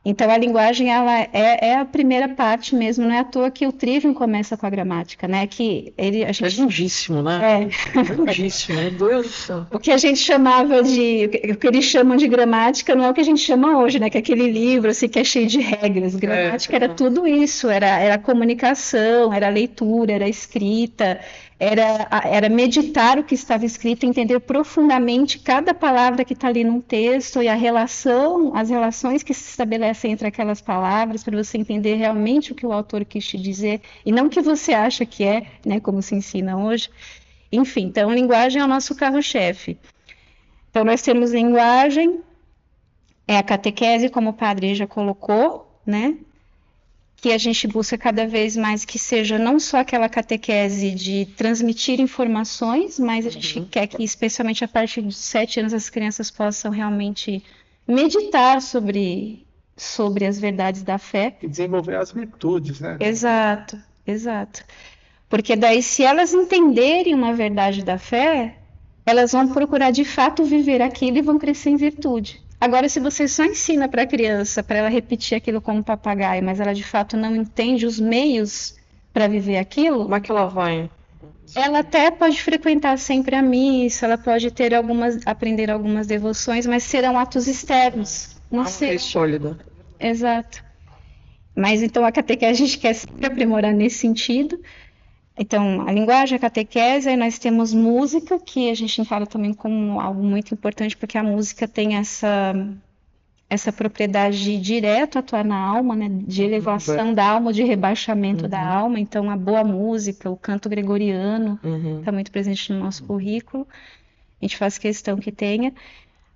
Então, a linguagem ela é a primeira parte mesmo, não é à toa que o Trivium começa com a gramática, né? É lindíssimo, né? É lindíssimo, meu Deus do céu. O que a gente o que eles chamam de gramática não é o que a gente chama hoje, né? Que é aquele livro assim, que é cheio de regras. Gramática era tudo isso, era comunicação, era leitura, era escrita, era meditar o que estava escrito, entender profundamente cada palavra que está ali num texto e as relações que se estabelecem entre aquelas palavras, para você entender realmente o que o autor quis te dizer e não o que você acha que é, né, como se ensina hoje. Enfim, então linguagem é o nosso carro-chefe. Então nós temos linguagem, a catequese, como o padre já colocou, né? Que a gente busca cada vez mais que seja não só aquela catequese de transmitir informações, mas a gente quer que, especialmente a partir dos 7 anos, as crianças possam realmente meditar sobre as verdades da fé. E desenvolver as virtudes, né? Exato. Porque daí, se elas entenderem uma verdade da fé, elas vão procurar de fato viver aquilo e vão crescer em virtude. Agora, se você só ensina para a criança, para ela repetir aquilo como um papagaio, mas ela de fato não entende os meios para viver aquilo... Como é que ela vai? Ela até pode frequentar sempre a missa, ela pode aprender algumas devoções, mas serão atos externos. Não sei. Sólida. Exato. Mas então a catequese a gente quer sempre aprimorar nesse sentido. Então, a linguagem, a catequese, aí nós temos música, que a gente encara também como algo muito importante, porque a música tem essa propriedade de direto atuar na alma, né, de elevação da alma, de rebaixamento da alma. Então, a boa música, o canto gregoriano, está muito presente no nosso currículo. A gente faz questão que tenha.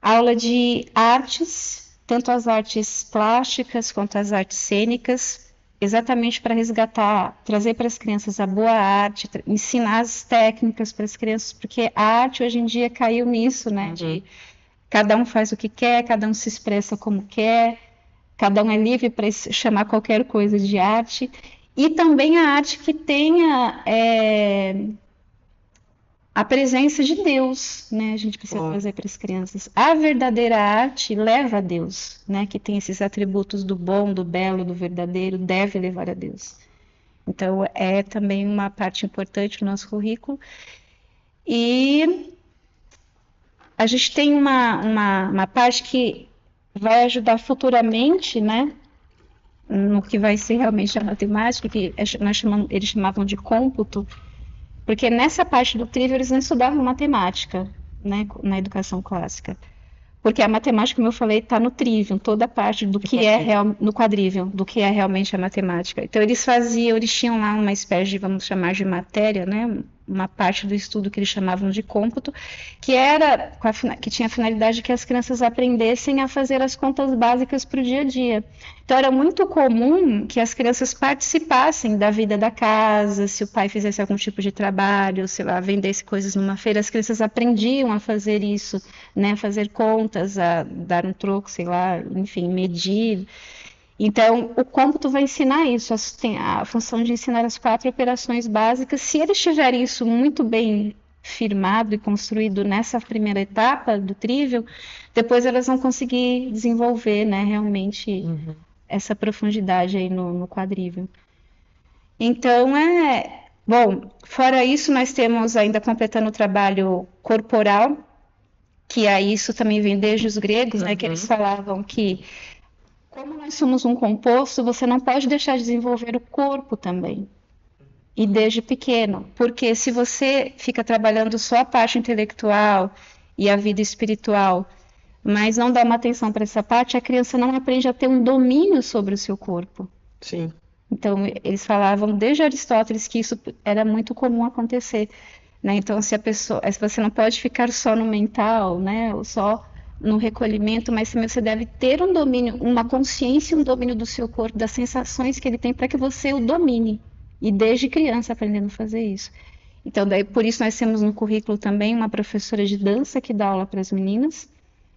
Aula de artes, tanto as artes plásticas quanto as artes cênicas, exatamente para resgatar, trazer para as crianças a boa arte, ensinar as técnicas para as crianças, porque a arte hoje em dia caiu nisso, né? De cada um faz o que quer, cada um se expressa como quer, cada um é livre para chamar qualquer coisa de arte, e também a arte que tenha a presença de Deus, né? A gente precisa trazer para as crianças. A verdadeira arte leva a Deus, né? Que tem esses atributos do bom, do belo, do verdadeiro, deve levar a Deus. Então, é também uma parte importante do nosso currículo. E a gente tem uma parte que vai ajudar futuramente, né? No que vai ser realmente a matemática, que eles chamavam de cômputo, porque nessa parte do trívio eles não estudavam matemática, né, na educação clássica. Porque a matemática, como eu falei, está no trívio, toda a parte do que é no quadrívio, do que é realmente a matemática. Então eles tinham lá uma espécie de, vamos chamar de matéria, né, uma parte do estudo que eles chamavam de cômputo, que tinha a finalidade de que as crianças aprendessem a fazer as contas básicas para o dia a dia. Então era muito comum que as crianças participassem da vida da casa, se o pai fizesse algum tipo de trabalho, sei lá, vendesse coisas numa feira, as crianças aprendiam a fazer isso, né, a fazer contas, a dar um troco, sei lá, enfim, medir. Então, o cômputo vai ensinar isso, tem a função de ensinar as 4 operações básicas. Se eles tiverem isso muito bem firmado e construído nessa primeira etapa do trívio, depois elas vão conseguir desenvolver, né, realmente essa profundidade aí no quadrívio. Então, bom, fora isso, nós temos ainda completando o trabalho corporal, que aí isso também vem desde os gregos, né, que eles falavam que como nós somos um composto, você não pode deixar de desenvolver o corpo também. E desde pequeno. Porque se você fica trabalhando só a parte intelectual e a vida espiritual, mas não dá uma atenção para essa parte, a criança não aprende a ter um domínio sobre o seu corpo. Sim. Então, eles falavam desde Aristóteles que isso era muito comum acontecer. Né? Então, se você não pode ficar só no mental, né? Ou só no recolhimento, mas também você deve ter um domínio, uma consciência, um domínio do seu corpo, das sensações que ele tem, para que você o domine. E desde criança aprendendo a fazer isso. Então, daí, por isso nós temos no currículo também uma professora de dança que dá aula para as meninas.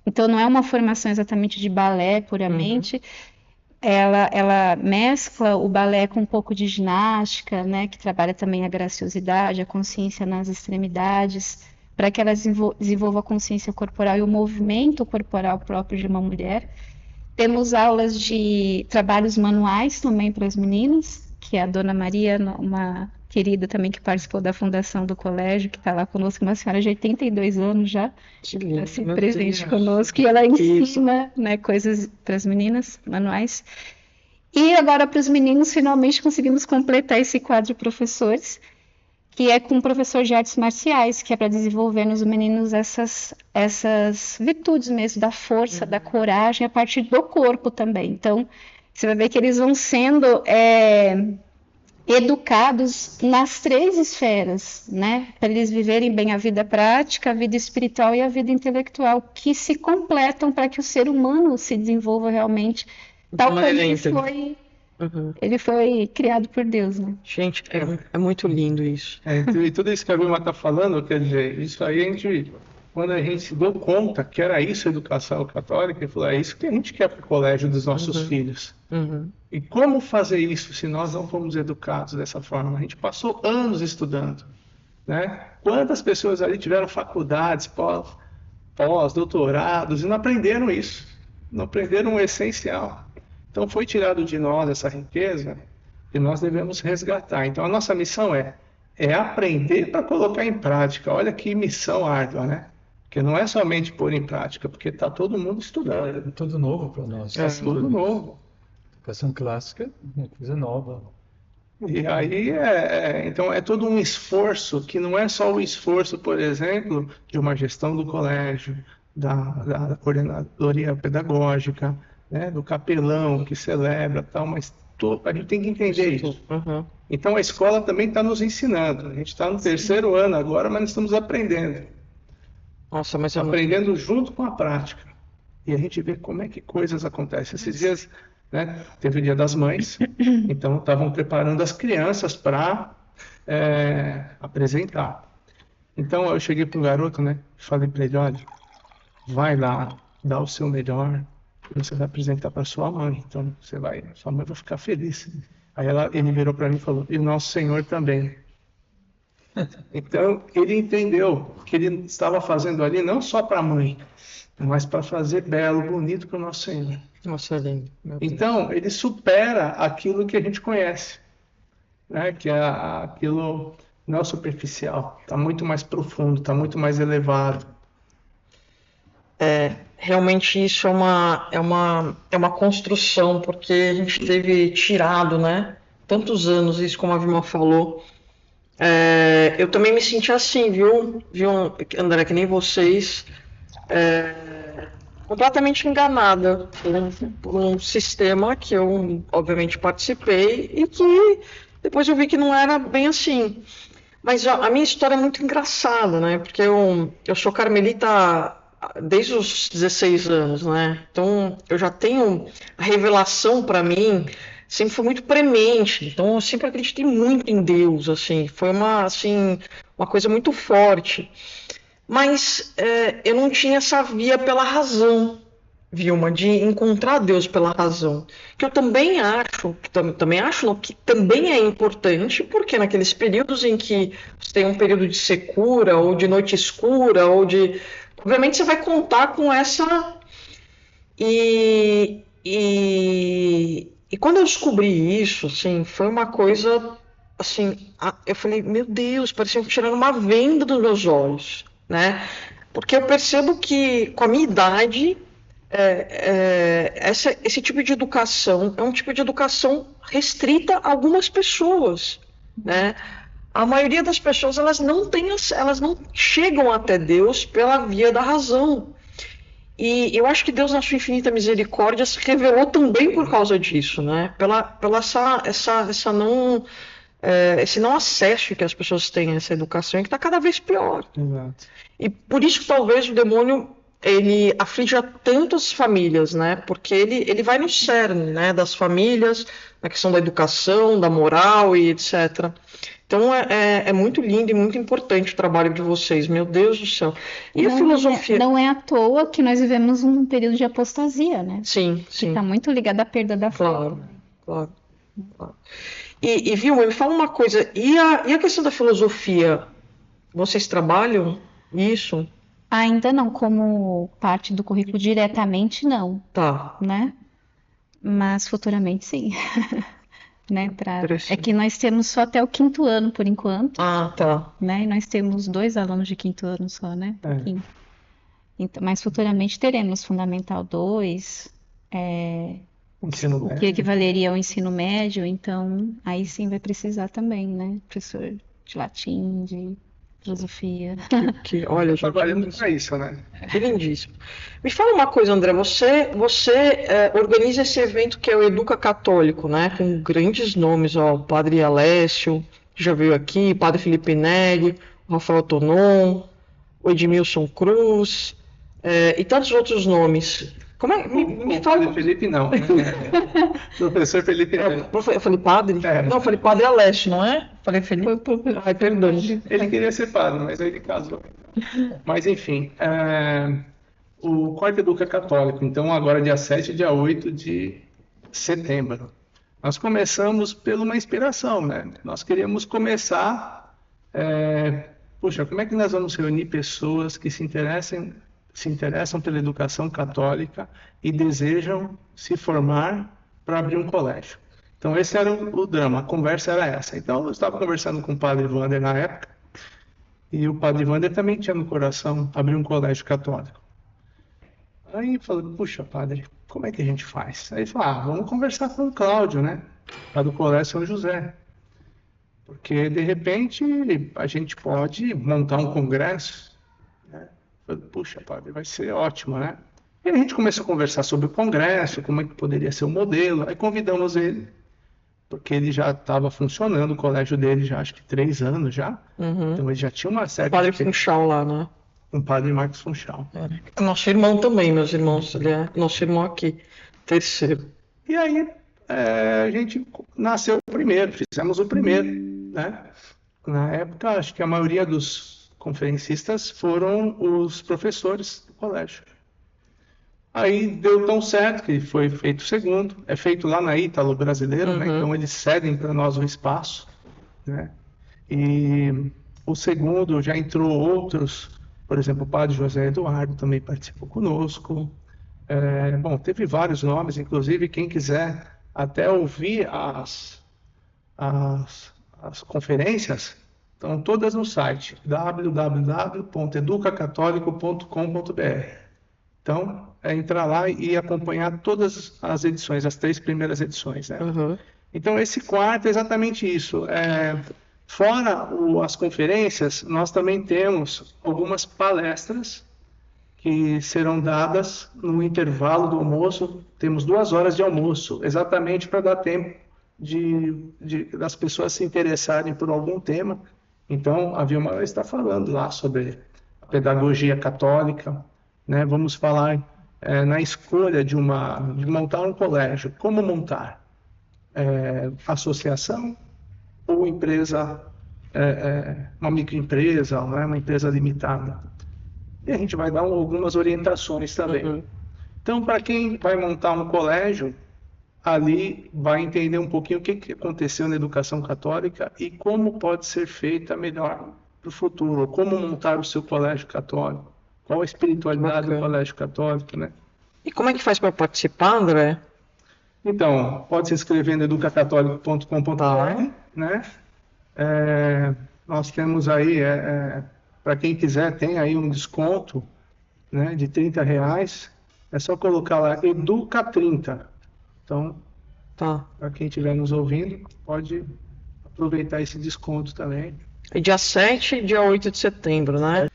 Então, não é uma formação exatamente de balé puramente. Ela mescla o balé com um pouco de ginástica, né, que trabalha também a graciosidade, a consciência nas extremidades, para que ela desenvolva a consciência corporal e o movimento corporal próprio de uma mulher. Temos aulas de trabalhos manuais também para as meninas, que é a Dona Maria, uma querida também que participou da fundação do colégio, que está lá conosco, uma senhora de 82 anos já, assim, presente conosco, e ela ensina, né, coisas para as meninas, manuais. E agora para os meninos, finalmente conseguimos completar esse quadro de professores, que é com um professor de artes marciais, que é para desenvolver nos meninos essas virtudes mesmo, da força, da coragem, a partir do corpo também. Então, você vai ver que eles vão sendo educados nas 3 esferas, né? Para eles viverem bem a vida prática, a vida espiritual e a vida intelectual, que se completam para que o ser humano se desenvolva realmente tal como ele foi criado por Deus, né? Gente, é muito lindo isso. E tudo isso que a Vilma está falando, quer dizer, isso aí quando a gente se deu conta que era isso a educação católica, ele falou, é isso que a gente quer para o colégio dos nossos filhos. E como fazer isso se nós não fomos educados dessa forma? A gente passou anos estudando, né? Quantas pessoas ali tiveram faculdades, pós-doutorados e não aprenderam isso, não aprenderam o essencial. Então foi tirado de nós essa riqueza que nós devemos resgatar. Então a nossa missão é aprender para colocar em prática. Olha que missão árdua, né? Porque não é somente pôr em prática, porque está todo mundo estudando. É tudo novo para nós. É tudo novo. Educação clássica é uma coisa nova. E aí, então é todo um esforço, que não é só o esforço, por exemplo, de uma gestão do colégio, da coordenadoria pedagógica, né, do capelão que celebra, tal, mas a gente tem que entender isso. Então a escola também está nos ensinando. A gente está no 3º ano agora, mas nós estamos aprendendo. Nossa, mas aprendendo junto com a prática. E a gente vê como é que coisas acontecem. Esses dias, né, teve o Dia das Mães, então estavam preparando as crianças para apresentar. Então eu cheguei para o garoto, né, falei para ele, olha, vai lá, dá o seu melhor, você vai apresentar para sua mãe. Então sua mãe vai ficar feliz. Aí ele virou para mim e falou, e o nosso Senhor também. Então, ele entendeu que ele estava fazendo ali não só para a mãe, mas para fazer belo, bonito para o nosso Senhor. Nossa, é lindo. Meu Deus. Então, ele supera aquilo que a gente conhece, né? Que é aquilo não é superficial, está muito mais profundo, está muito mais elevado. Realmente isso é uma construção, porque a gente teve tirado, né? Tantos anos, isso como a Vilma falou. Eu também me senti assim, viu, André, que nem vocês, completamente enganada por um sistema que eu, obviamente, participei e que depois eu vi que não era bem assim. Mas a minha história é muito engraçada, né? Porque eu sou carmelita desde os 16 anos, né? Então eu já tenho a revelação para mim sempre foi muito premente. Então eu sempre acreditei muito em Deus, assim. Foi uma coisa muito forte. Mas eu não tinha essa via pela razão, Vilma, de encontrar Deus pela razão. Que eu também acho, não, que também é importante, porque naqueles períodos em que você tem um período de secura, ou de noite escura, ou de. Obviamente você vai contar com essa. E quando eu descobri isso, assim, foi uma coisa. Assim, eu falei, meu Deus, parecia que tirando uma venda dos meus olhos, né? Porque eu percebo que com a minha idade esse tipo de educação é um tipo de educação restrita a algumas pessoas, né? A maioria das pessoas elas não chegam até Deus pela via da razão. E eu acho que Deus, na sua infinita misericórdia, se revelou também por causa disso, né? Pela esse não acesso que as pessoas têm a essa educação, que está cada vez pior. Exato. E por isso que talvez o demônio ele aflige tantas famílias, né? Porque ele vai no cerne, né, das famílias, na questão da educação, da moral e etc. Então é muito lindo e muito importante o trabalho de vocês, meu Deus do céu. E a filosofia? Não é à toa que nós vivemos um período de apostasia, né? Sim, Que sim. está muito ligado à perda da fé. Claro. E Vilma, me fala uma coisa, e a questão da filosofia? Vocês trabalham isso? Ainda não, como parte do currículo diretamente, não, Tá. né? Mas futuramente sim. Né? É Interessante. que nós temos só até o 5º ano por enquanto, Ah, tá. né? E nós temos 2 alunos de 5º ano só, né? Então, mas futuramente teremos Fundamental 2, Ensino o que médio. equivaleria ao ensino médio, então aí sim vai precisar também, né? Professor de latim, de filosofia. Olha, gente, Trabalhando para isso, né? que lindíssimo. Me fala uma coisa, André, você organiza esse evento que é o Educa Católico, né? Com grandes nomes, ó, o Padre Alessio, que já veio aqui, o Padre Felipe Neri, o Rafael Tonon, o Edmilson Cruz, e tantos outros nomes. Como é? Me fala. Padre Felipe não. Professor Felipe não. Eu falei padre? Não, eu falei Padre Alessio, não é? Falei Felipe. Ai, perdão. Ele queria ser padre, mas aí ele casou. Mas enfim, o Corte Educa Católico, então agora dia 7 e dia 8 de setembro. Nós começamos por uma inspiração, né? Nós queríamos começar, puxa, como é que nós vamos reunir pessoas que se interessam pela educação católica e desejam se formar para abrir um colégio? Então esse era o drama, a conversa era essa. Então eu estava conversando com o padre Wander na época, e o padre Wander também tinha no coração abrir um colégio católico. Aí eu falei, puxa, padre, como é que a gente faz? Aí ele falou, vamos conversar com o Cláudio, né? Lá do Colégio São José. Porque, de repente, a gente pode montar um congresso. Né? Eu falei, puxa, padre, vai ser ótimo, né? E a gente começou a conversar sobre o congresso, como é que poderia ser o modelo. Aí convidamos ele, porque ele já estava funcionando, o colégio dele já acho que 3 anos já. Uhum. Então ele já tinha uma certa... Padre Funchal lá, né? Um padre Marcos Funchal. Nosso irmão também, meus irmãos. Ele é nosso irmão aqui, terceiro. E aí a gente nasceu primeiro, fizemos o primeiro, né? Na época, acho que a maioria dos conferencistas foram os professores do colégio. Aí deu tão certo que foi feito o segundo, é feito lá na Ítalo Brasileiro, né? Então eles cedem para nós o espaço, né? E O segundo já entrou outros, por exemplo, o padre José Eduardo também participou conosco. Bom, teve vários nomes, inclusive quem quiser até ouvir as conferências, estão todas no site www.educacatólico.com.br. Então, é entrar lá e acompanhar todas as edições, as 3 primeiras edições, né? Uhum. Então, esse quarto é exatamente isso. Fora as conferências, nós também temos algumas palestras que serão dadas no intervalo do almoço. Temos 2 horas de almoço, exatamente para dar tempo das pessoas se interessarem por algum tema. Então, a Vilma está falando lá sobre a pedagogia católica, né? Vamos falar na escolha de montar um colégio. Como montar? Associação ou empresa, uma microempresa, né? Uma empresa limitada. E a gente vai dar algumas orientações também. Uhum. Então, para quem vai montar um colégio, ali vai entender um pouquinho o que aconteceu na educação católica e como pode ser feita melhor para o futuro, como montar o seu colégio católico, qual a espiritualidade do colégio católico, né? E como é que faz para participar, André? Então, pode se inscrever no educacatólico.com.br, né? Nós temos aí, para quem quiser, tem aí um desconto, né, de R$30. É só colocar lá Educa30. Então, Tá. para quem estiver nos ouvindo, pode aproveitar esse desconto também. É dia 7 e dia 8 de setembro, né?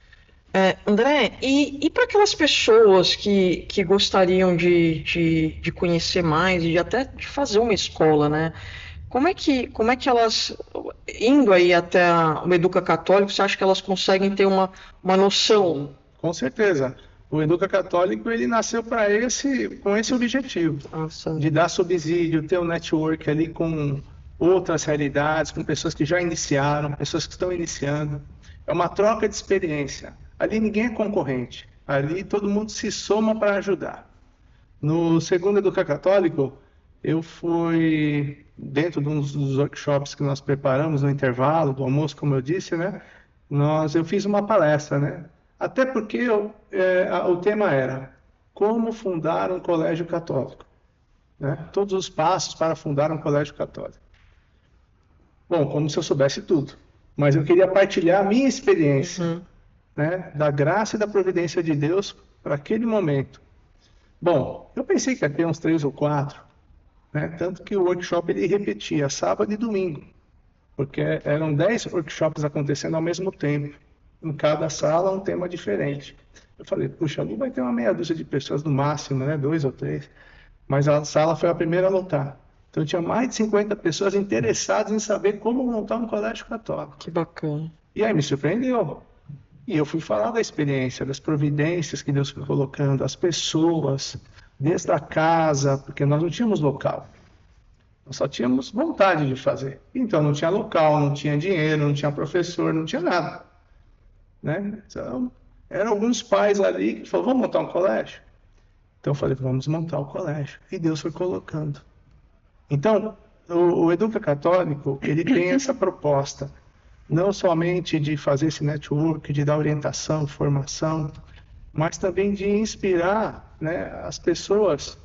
André, e para aquelas pessoas que gostariam de conhecer mais e até de fazer uma escola, né? Como é que elas, indo aí até o Educa Católico, você acha que elas conseguem ter uma noção? Com certeza. O Educa Católico, ele nasceu com esse objetivo, Nossa. de dar subsídio, ter um network ali com outras realidades, com pessoas que já iniciaram, pessoas que estão iniciando. É uma troca de experiência. Ali ninguém é concorrente. Ali todo mundo se soma para ajudar. No segundo Educa Católico, eu fui dentro de um dos workshops que nós preparamos no intervalo do almoço, como eu disse, né? Eu fiz uma palestra, né? Até porque o tema era como fundar um colégio católico, né? Todos os passos para fundar um colégio católico. Bom, como se eu soubesse tudo. Mas eu queria partilhar a minha experiência, né? Da graça e da providência de Deus para aquele momento. Bom, eu pensei que ia ter uns 3 ou 4, né? Tanto que o workshop ele repetia sábado e domingo, porque eram 10 workshops acontecendo ao mesmo tempo. Em cada sala um tema diferente. Eu falei, puxa, ali vai ter uma meia dúzia de pessoas no máximo, né? 2 ou 3. Mas a sala foi a primeira a lotar. Então tinha mais de 50 pessoas interessadas em saber como montar um colégio católico. Que bacana. E aí me surpreendeu. E eu fui falar da experiência, das providências que Deus foi colocando, as pessoas, desde a casa, porque nós não tínhamos local. Nós só tínhamos vontade de fazer. Então não tinha local, não tinha dinheiro, não tinha professor, não tinha nada. Né? Então, eram alguns pais ali que falaram, vamos montar um colégio? Então eu falei, vamos montar o colégio. E Deus foi colocando. Então, o Educa Católico, ele tem essa proposta, não somente de fazer esse network, de dar orientação, formação, mas também de inspirar, né, as pessoas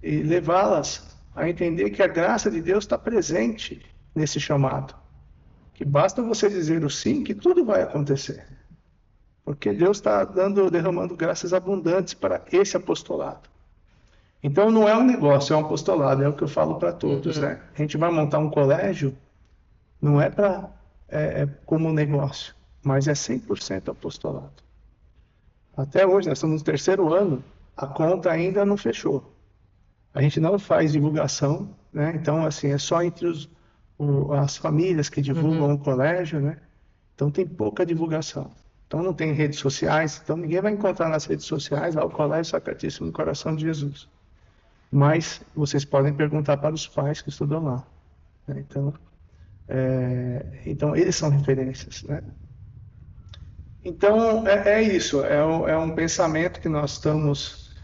e levá-las a entender que a graça de Deus está presente nesse chamado. Que basta você dizer o sim, que tudo vai acontecer. Porque Deus está derramando graças abundantes para esse apostolado. Então não é um negócio, é um apostolado, é o que eu falo para todos, né? A gente vai montar um colégio, não é como um negócio, mas é 100% apostolado. Até hoje, nós estamos no 3º ano, a conta ainda não fechou. A gente não faz divulgação, né? Então, assim, é só entre as famílias que divulgam o colégio, né? Então tem pouca divulgação. Então não tem redes sociais, então ninguém vai encontrar nas redes sociais lá o Colégio Sacratíssimo do Coração de Jesus. Mas vocês podem perguntar para os pais que estudam lá. Né? Então eles são referências. Né? Então é isso, é um pensamento que nós estamos...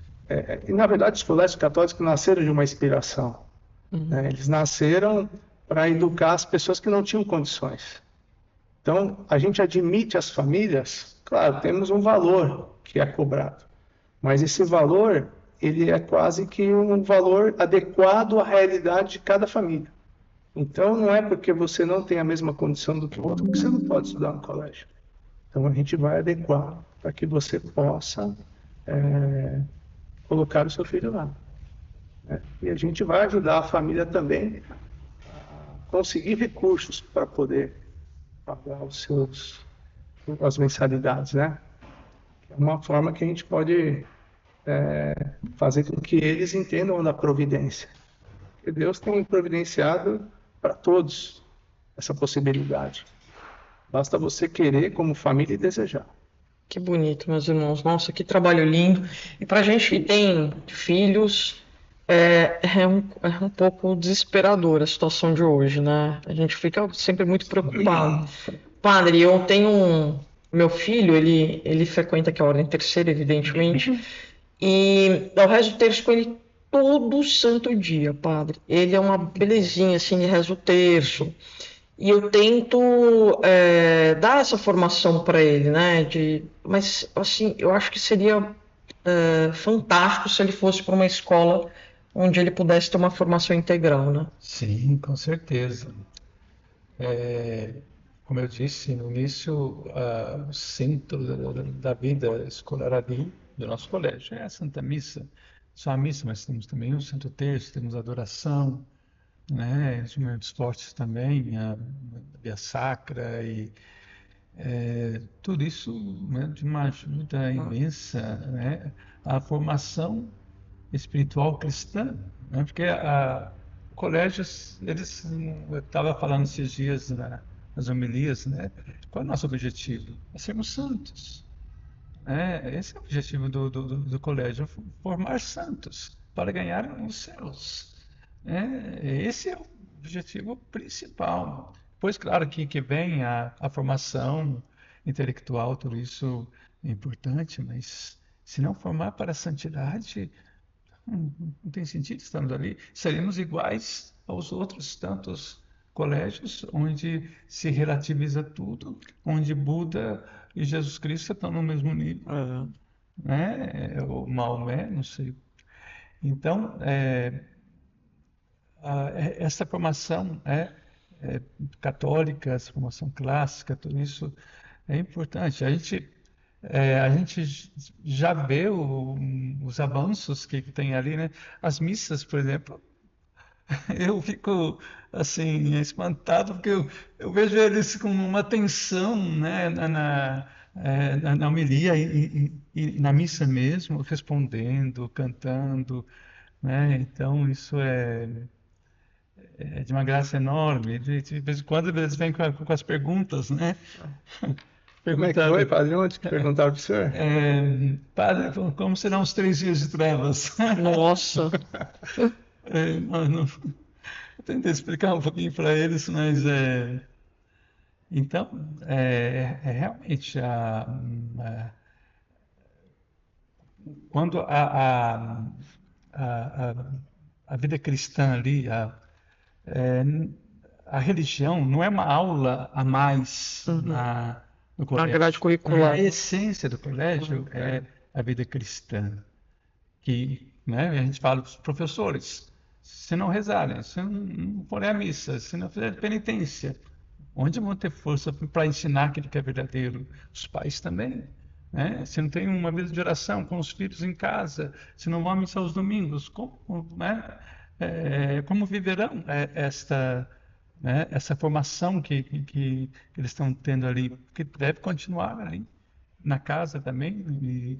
e na verdade os colégios católicos nasceram de uma inspiração. Né? Eles nasceram para educar as pessoas que não tinham condições. Então, a gente admite as famílias, claro, temos um valor que é cobrado, mas esse valor, ele é quase que um valor adequado à realidade de cada família. Então, não é porque você não tem a mesma condição do que o outro que você não pode estudar no colégio. Então, a gente vai adequar para que você possa colocar o seu filho lá, né? E a gente vai ajudar a família também a conseguir recursos para poder pagar as mensalidades, né? É uma forma que a gente pode fazer com que eles entendam da providência. Porque Deus tem providenciado para todos essa possibilidade. Basta você querer como família e desejar. Que bonito, meus irmãos. Nossa, que trabalho lindo. E para a gente que tem filhos, é um pouco desesperadora a situação de hoje, né? A gente fica sempre muito preocupado. Padre, eu tenho meu filho, ele frequenta aqui a ordem terceira, evidentemente, e eu rezo o terço com ele todo santo dia, padre. Ele é uma belezinha, assim, de rezo o terço. E eu tento dar essa formação para ele, né? Mas, assim, eu acho que seria fantástico se ele fosse para uma escola onde ele pudesse ter uma formação integral, né? Sim, com certeza. Como eu disse no início, o centro da vida escolar ali do nosso colégio é a Santa Missa. Só a missa, mas temos também o Santo Terço, temos a adoração, né? Os momentos fortes também, a Via Sacra e tudo isso, né, de uma ajuda imensa, né? A formação espiritual cristã, né? Porque colégios, eu estava falando esses dias nas homilias, né? Qual é o nosso objetivo? É sermos santos. Esse é o objetivo do colégio, formar santos para ganhar os céus. Esse é o objetivo principal. Pois, claro que vem a formação intelectual, tudo isso é importante, mas se não formar para a santidade, não tem sentido estarmos ali. Seremos iguais aos outros tantos colégios onde se relativiza tudo, onde Buda e Jesus Cristo estão no mesmo nível, né? O Maomé, não sei. Então, essa formação católica, essa formação clássica, tudo isso é importante. A gente já vê os avanços que tem ali, né? As missas, por exemplo, eu fico assim espantado porque eu vejo eles com uma tensão, né, na homilia e na missa mesmo, respondendo, cantando, né? Então isso é de uma graça enorme. De vez em quando eles vêm com as perguntas, né? Como é que foi, padre? Onde que perguntaram para o senhor? Padre, como serão os 3 dias de trevas? Nossa! Eu tentei explicar um pouquinho para eles, mas então realmente quando a vida cristã ali, a religião não é uma aula a mais no A colégio. grade curricular. A essência do colégio é a vida cristã. Que, né, a gente fala para os professores, se não rezarem, se não forem à missa, se não fizerem penitência, onde vão ter força para ensinar aquilo que é verdadeiro? Os pais também, né? Se não tem uma vida de oração com os filhos em casa, se não vão à missa aos domingos, como viverão essa formação que eles estão tendo ali? Que deve continuar aí, na casa também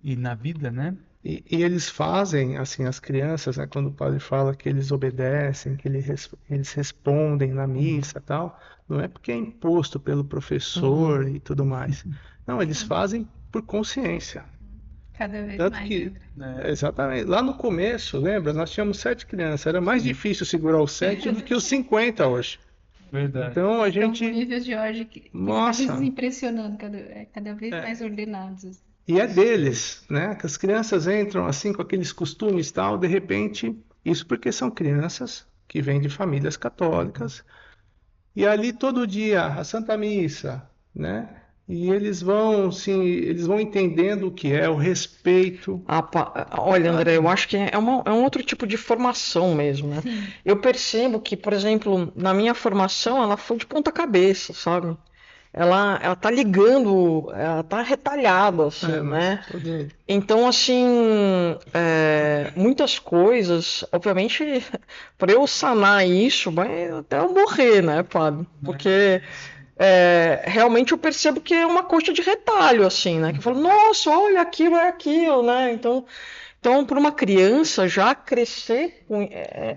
e na vida, né? E eles fazem, assim, as crianças, né, quando o padre fala que eles obedecem, que eles respondem na missa e tal, não é porque é imposto pelo professor e tudo mais. Não, eles fazem por consciência. Cada vez Tanto mais. que, exatamente, lá no começo, lembra, nós tínhamos 7 crianças, era mais difícil segurar os 7 do que os 50 hoje. Verdade. Então a Então, gente... o nível de hoje que Nossa! está impressionando, cada vez mais ordenados. E é deles, né? Que as crianças entram assim com aqueles costumes e tal, de repente, isso porque são crianças que vêm de famílias católicas, E ali todo dia, a Santa Missa, né? E eles vão, sim, eles vão entendendo o que é o respeito. Olha, André, eu acho que é um outro tipo de formação mesmo, né? Sim. Eu percebo que, por exemplo, na minha formação, ela foi de ponta cabeça, sabe? Ela tá ligando, ela tá retalhada, assim, Mas né? todo... Então, assim, muitas coisas, obviamente, para eu sanar isso, vai até eu morrer, né, Fábio? Porque realmente eu percebo que é uma coxa de retalho, assim, né? Que eu falo, nossa, olha, aquilo é aquilo, né? Então para uma criança já crescer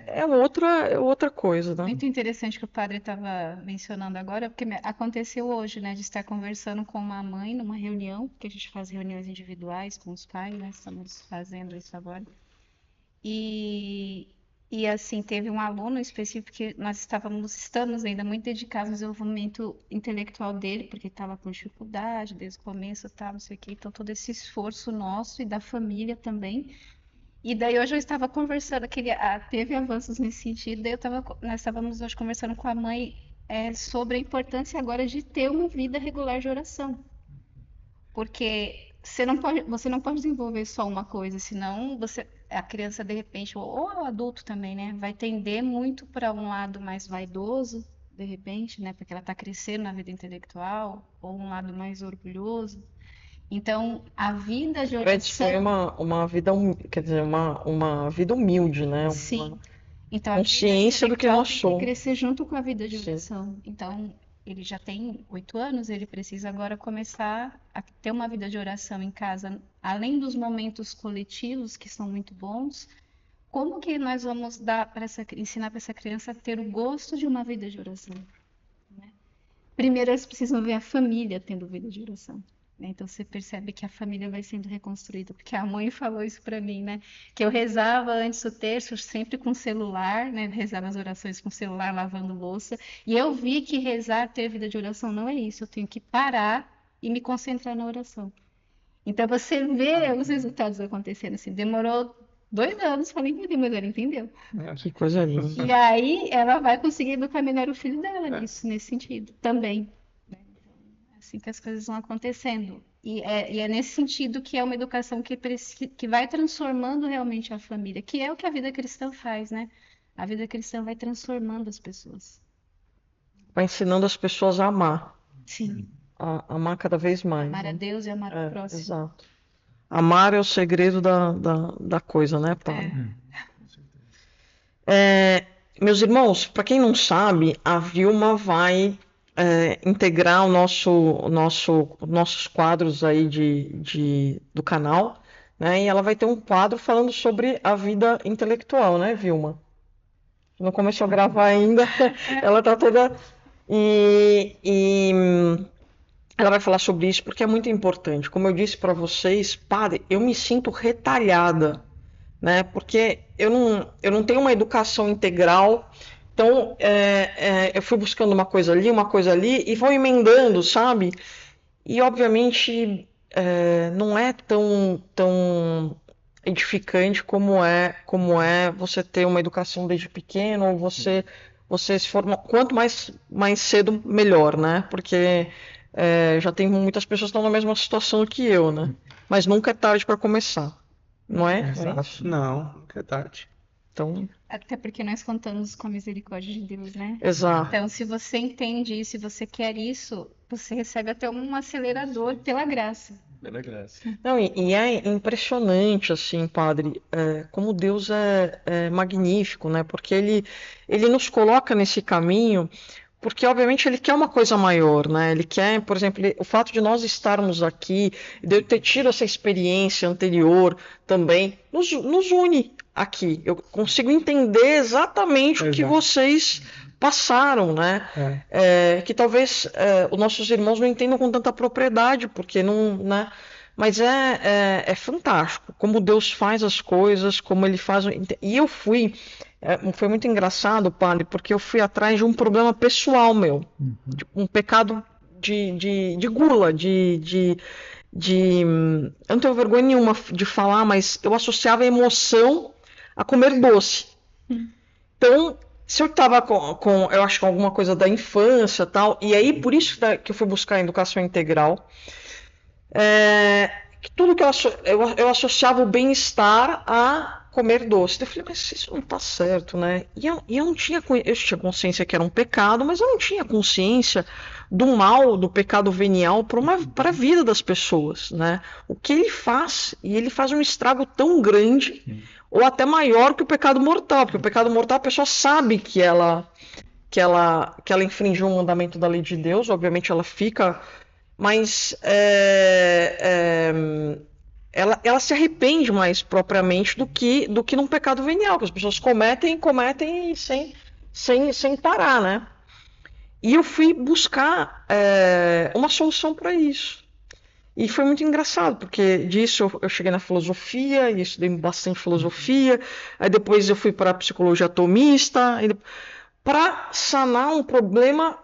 é outra coisa, né? Muito interessante que o padre estava mencionando agora, porque aconteceu hoje, né, de estar conversando com uma mãe numa reunião, porque a gente faz reuniões individuais com os pais, né, estamos fazendo isso agora. E, e assim, teve um aluno específico que nós estamos ainda muito dedicados ao desenvolvimento intelectual dele, porque estava com dificuldade desde o começo, tal, não sei o quê, então todo esse esforço nosso e da família também. E daí hoje eu estava conversando, que teve avanços nesse sentido, daí nós estávamos hoje conversando com a mãe sobre a importância agora de ter uma vida regular de oração. Porque você não pode desenvolver só uma coisa, senão a criança de repente, ou o adulto também, né, vai tender muito para um lado mais vaidoso, de repente, né, porque ela está crescendo na vida intelectual, ou um lado mais orgulhoso. Então, a vida de Predispõe oração, uma vida, quer dizer, uma vida humilde, né? sim. Uma Então, a vida consciência do que intelectual nós tem que somos. crescer junto com a vida de Sim. oração. Então, ele já tem 8 anos, ele precisa agora começar a ter uma vida de oração em casa, além dos momentos coletivos, que são muito bons. Como que nós vamos ensinar para essa criança a ter o gosto de uma vida de oração? Primeiro, eles precisam ver a família tendo vida de oração, né? Então você percebe que a família vai sendo reconstruída, porque a mãe falou isso para mim, né? Que eu rezava antes do terço sempre com celular, né? Rezava as orações com celular, lavando louça, e eu vi que rezar, ter vida de oração não é isso. Eu tenho que parar e me concentrar na oração. Então você vê os resultados acontecendo assim. Demorou 2 anos para entender, mas ela entendeu. Que coisa linda. E aí ela vai conseguir educar melhor o filho dela nesse sentido também. Assim que as coisas vão acontecendo. E é nesse sentido que é uma educação que vai transformando realmente a família, que é o que a vida cristã faz, né? A vida cristã vai transformando as pessoas. Vai ensinando as pessoas a amar. Sim. A amar cada vez mais. Amar a Né? Deus e amar o próximo. Exato. Amar é o segredo da coisa, né, Paulo? Meus irmãos, para quem não sabe, a Vilma vai integrar nossos quadros aí do canal, né? E ela vai ter um quadro falando sobre a vida intelectual, né, Vilma? Não começou a gravar ainda, ela tá toda... E ela vai falar sobre isso porque é muito importante. Como eu disse para vocês, padre, eu me sinto retalhada, né? Porque eu não tenho uma educação integral. Então, eu fui buscando uma coisa ali e vou emendando, sabe? E, obviamente, não é tão edificante como é você ter uma educação desde pequeno, ou você se formar. Quanto mais cedo, melhor, né? Porque já tem muitas pessoas que estão na mesma situação que eu, né? Mas nunca é tarde para começar, não é? Exato. Não, nunca é tarde. Então, Até porque nós contamos com a misericórdia de Deus, né? exato. Então, se você entende isso, se você quer isso, você recebe até um acelerador pela graça. Pela graça. Não, e é impressionante, assim, padre, como Deus é magnífico, né? Porque ele nos coloca nesse caminho, porque obviamente ele quer uma coisa maior, né? Ele quer, por exemplo, o fato de nós estarmos aqui, de eu ter tido essa experiência anterior também, nos une aqui. Eu consigo entender exatamente o que Exato. vocês passaram, né? Que talvez os nossos irmãos não entendam com tanta propriedade, porque não, né? Mas é fantástico como Deus faz as coisas, como Ele faz. E eu foi muito engraçado, padre, porque eu fui atrás de um problema pessoal meu, um pecado de gula, eu não tenho vergonha nenhuma de falar, mas eu associava a emoção a comer doce. Então, se eu estava eu acho que alguma coisa da infância e tal, e aí por isso que eu fui buscar a educação integral, que tudo que eu associava o bem-estar a comer doce. Eu falei, mas isso não está certo, né? E eu não tinha, eu tinha consciência que era um pecado, mas eu não tinha consciência do mal, do pecado venial para a vida das pessoas, né? O que ele faz, e ele faz um estrago tão grande, ou até maior que o pecado mortal, porque o pecado mortal a pessoa sabe que ela infringiu um mandamento da lei de Deus, obviamente ela fica, mas ela se arrepende mais propriamente do que num pecado venial, que as pessoas cometem sem parar, né? E eu fui buscar uma solução para isso. E foi muito engraçado, porque disso eu cheguei na filosofia, e estudei bastante filosofia, aí depois eu fui para a psicologia atomista, para sanar um problema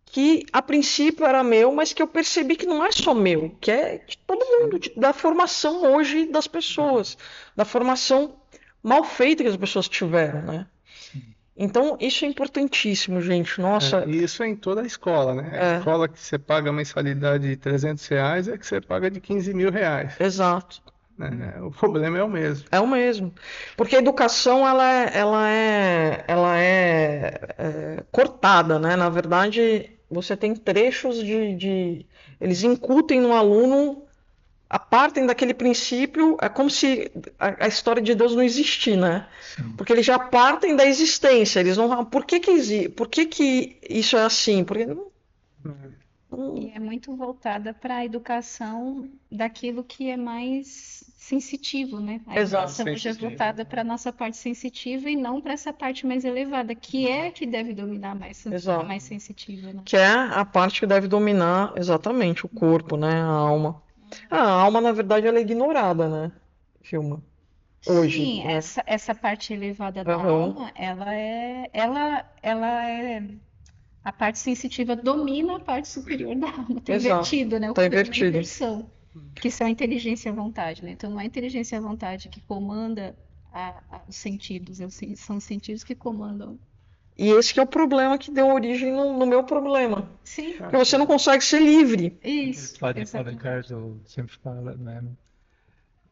que a princípio era meu, mas que eu percebi que não é só meu, que é de todo mundo, da formação hoje das pessoas, da formação mal feita que as pessoas tiveram, né? Então, isso é importantíssimo, gente. Nossa. E isso é em toda a escola, né? A escola que você paga a mensalidade de R$ 300 é que você paga de R$ 15.000. Exato. O problema é o mesmo. É o mesmo. Porque a educação, ela é cortada, né? Na verdade, você tem trechos eles incutem no aluno, partem daquele princípio, é como se a história de Deus não existir, né? Porque eles já partem da existência, eles não... Por que isso é assim? Porque E é muito voltada para a educação daquilo que é mais sensitivo, né? A educação hoje é voltada para a nossa parte sensitiva e não para essa parte mais elevada, que é que deve dominar a mais sensitiva, né? Que é a parte que deve dominar, exatamente, o corpo, né? A alma. A alma, na verdade, ela é ignorada, né, Vilma? Hoje. Sim, né? essa parte elevada da alma, ela é a parte sensitiva domina a parte superior da alma. Tá invertido, né? Tá invertido. Inversão, que são a inteligência e a vontade, né? Então não é a inteligência e a vontade que comanda os sentidos, são os sentidos que comandam. E esse que é o problema que deu origem no meu problema. Sim. Porque você não consegue ser livre. Isso. O padre Paulo Ricardo sempre fala, né,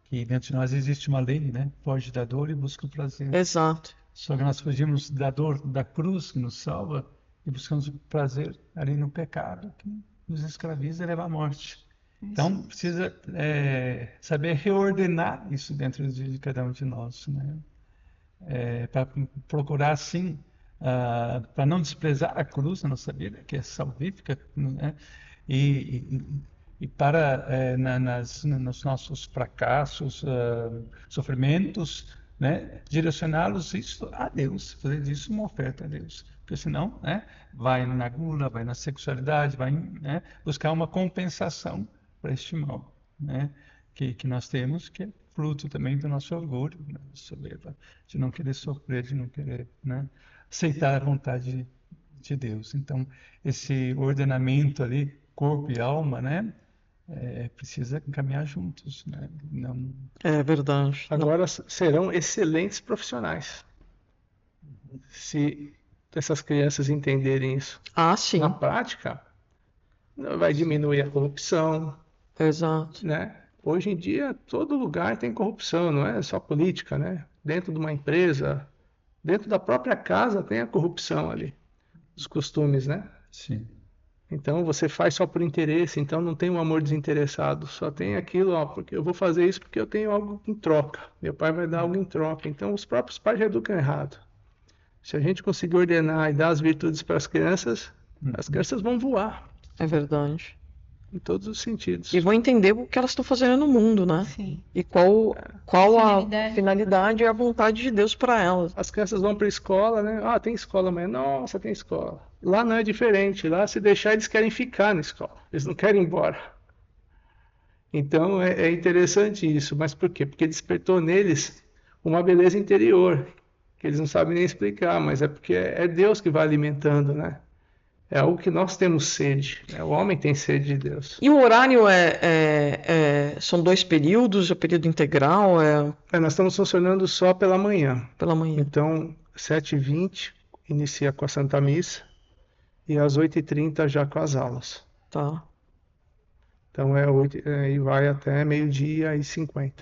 que dentro de nós existe uma lei, né? Foge da dor e busca o prazer. Exato. Só que nós fugimos da dor da cruz que nos salva e buscamos o prazer ali no pecado que nos escraviza e leva à morte. Então precisa saber reordenar isso dentro de cada um de nós, né? Para procurar assim, para não desprezar a cruz na nossa vida, que é salvífica, né? E para nos nossos fracassos, sofrimentos, né, direcioná-los isso a Deus, fazer disso uma oferta a Deus, porque senão, né, vai na gula, vai na sexualidade, vai, né, buscar uma compensação para este mal, né, que nós temos, que é fruto também do nosso orgulho, né, soberba, de não querer sofrer, de não querer, né, aceitar a vontade de Deus. Então, esse ordenamento ali, corpo e alma, né, precisa caminhar juntos, né? Não... É verdade. Agora serão excelentes profissionais. Se essas crianças entenderem isso. Sim. Na prática, vai diminuir a corrupção. Exato. Né? Hoje em dia, todo lugar tem corrupção, não é só política, né? Dentro de uma empresa, dentro da própria casa tem a corrupção ali. Os costumes, né? Sim. Então você faz só por interesse, então não tem um amor desinteressado, só tem aquilo, porque eu vou fazer isso porque eu tenho algo em troca. Meu pai vai dar algo em troca. Então os próprios pais já educam errado. Se a gente conseguir ordenar e dar as virtudes para as crianças vão voar. É verdade. Em todos os sentidos. E vão entender o que elas estão fazendo no mundo, né? Sim. E qual a finalidade e a vontade de Deus para elas. As crianças vão para a escola, né? Tem escola amanhã. Nossa, tem escola. Lá não é diferente. Lá, se deixar, eles querem ficar na escola. Eles não querem ir embora. Então, é interessante isso. Mas por quê? Porque despertou neles uma beleza interior, que eles não sabem nem explicar, mas é porque é Deus que vai alimentando, né? É algo que nós temos sede. Né? O homem tem sede de Deus. E o horário são 2 períodos, é o período integral? Nós estamos funcionando só pela manhã. Pela manhã. Então, 7h20 inicia com a Santa Missa e às 8h30 já com as aulas. Tá. Então e vai até 12h50.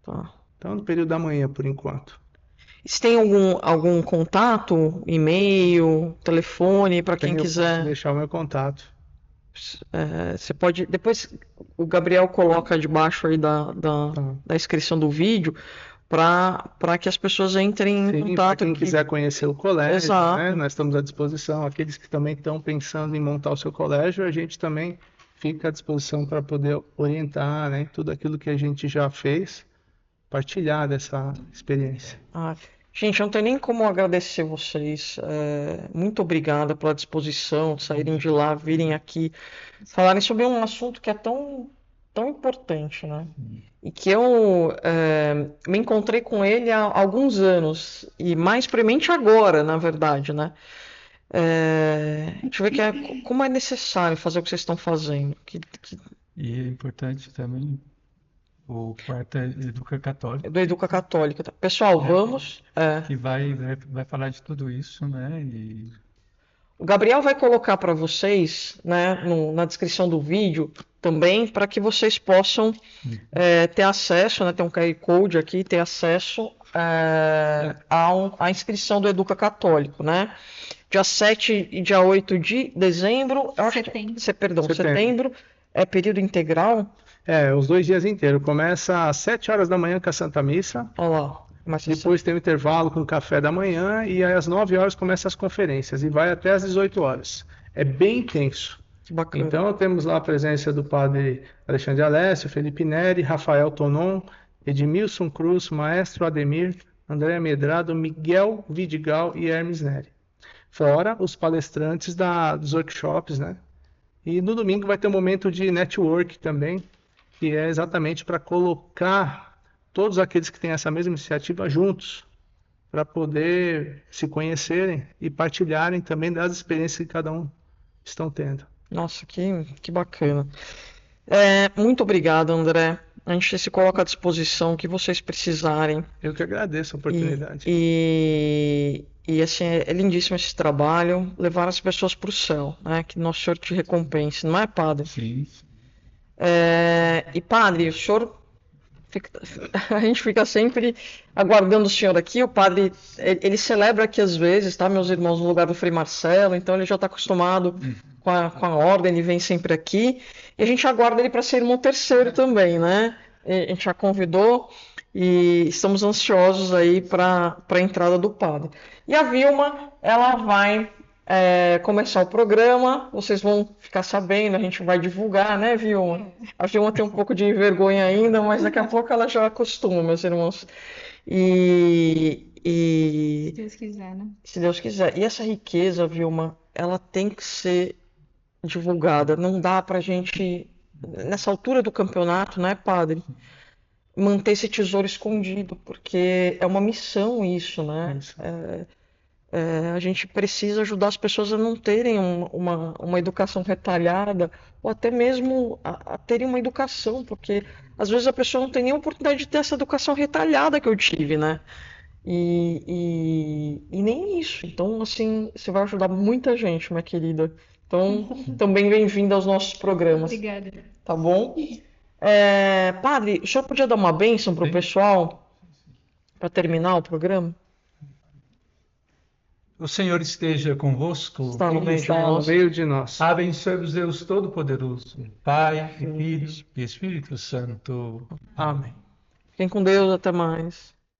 Tá. Então no período da manhã, por enquanto. E se tem algum contato, e-mail, telefone, para quem Eu posso quiser? deixar o meu contato. Você pode. Depois o Gabriel coloca debaixo aí da inscrição do vídeo para que as pessoas entrem em Sim, para contato. quem quiser conhecer o colégio, Exato. né? Nós estamos à disposição. Aqueles que também estão pensando em montar o seu colégio, a gente também fica à disposição para poder orientar, né? Tudo aquilo que a gente já fez, partilhar dessa experiência. Gente, eu não tenho nem como agradecer vocês. Muito obrigada pela disposição de saírem de lá, virem aqui, falarem sobre um assunto que é tão importante, né? E que eu me encontrei com ele há alguns anos, e mais premente agora, na verdade, né? Deixa eu ver como é necessário fazer o que vocês estão fazendo. E é importante também o quarto Educa Católica. Do Educa Católica. Pessoal, vamos. Que vai falar de tudo isso, né? O Gabriel vai colocar para vocês, né, na descrição do vídeo também, para que vocês possam ter acesso, né, tem um QR Code aqui, ter acesso à inscrição do Educa Católico, né? Dia 7 e dia 8 de dezembro. Setembro. É período integral? Os 2 dias inteiros. Começa às 7 horas da manhã com a Santa Missa. Olha lá. Depois tem o intervalo com o café da manhã e aí às 9 horas começam as conferências e vai até às 18 horas. É bem intenso. Bacana. Então temos lá a presença do padre Alexandre Alessio, Felipe Neri, Rafael Tonon, Edmilson Cruz, Maestro Ademir, André Medrado, Miguel Vidigal e Hermes Neri. Fora os palestrantes dos workshops, né? E no domingo vai ter um momento de network também, que é exatamente para colocar todos aqueles que têm essa mesma iniciativa juntos, para poder se conhecerem e partilharem também das experiências que cada um estão tendo. Nossa, que bacana. Muito obrigado, André. A gente se coloca à disposição, o que vocês precisarem. Eu que agradeço a oportunidade. E assim, é lindíssimo esse trabalho, levar as pessoas para o céu, né? Que Nosso Senhor te recompense, não é, padre? Sim. E padre, o senhor a gente fica sempre aguardando o senhor aqui. O padre, ele celebra aqui às vezes, tá, meus irmãos, no lugar do Frei Marcelo, então ele já está acostumado com a ordem, ele vem sempre aqui. E a gente aguarda ele para ser irmão terceiro também, né? A gente já convidou e estamos ansiosos aí para a entrada do padre. E a Vilma, ela vai começar o programa, vocês vão ficar sabendo, a gente vai divulgar, né, Vilma? A Vilma tem um pouco de vergonha ainda, mas daqui a pouco ela já acostuma, meus irmãos. Se Deus quiser, né? Se Deus quiser. E essa riqueza, Vilma, ela tem que ser divulgada. Não dá pra gente, nessa altura do campeonato, né, padre, manter esse tesouro escondido, porque é uma missão isso, né? A gente precisa ajudar as pessoas a não terem uma educação retalhada, ou até mesmo a terem uma educação, porque às vezes a pessoa não tem nem a oportunidade de ter essa educação retalhada que eu tive, né? E nem isso. Então, assim, você vai ajudar muita gente, minha querida. Então, também bem-vinda aos nossos programas. Obrigada. Tá bom? Padre, o senhor podia dar uma bênção para o pessoal, para terminar o programa? O Senhor esteja convosco. Está no meio de nós. Abençoe-vos Deus Todo-Poderoso, Pai, Filho e Espírito Santo. Amém. Fiquem com Deus, até mais.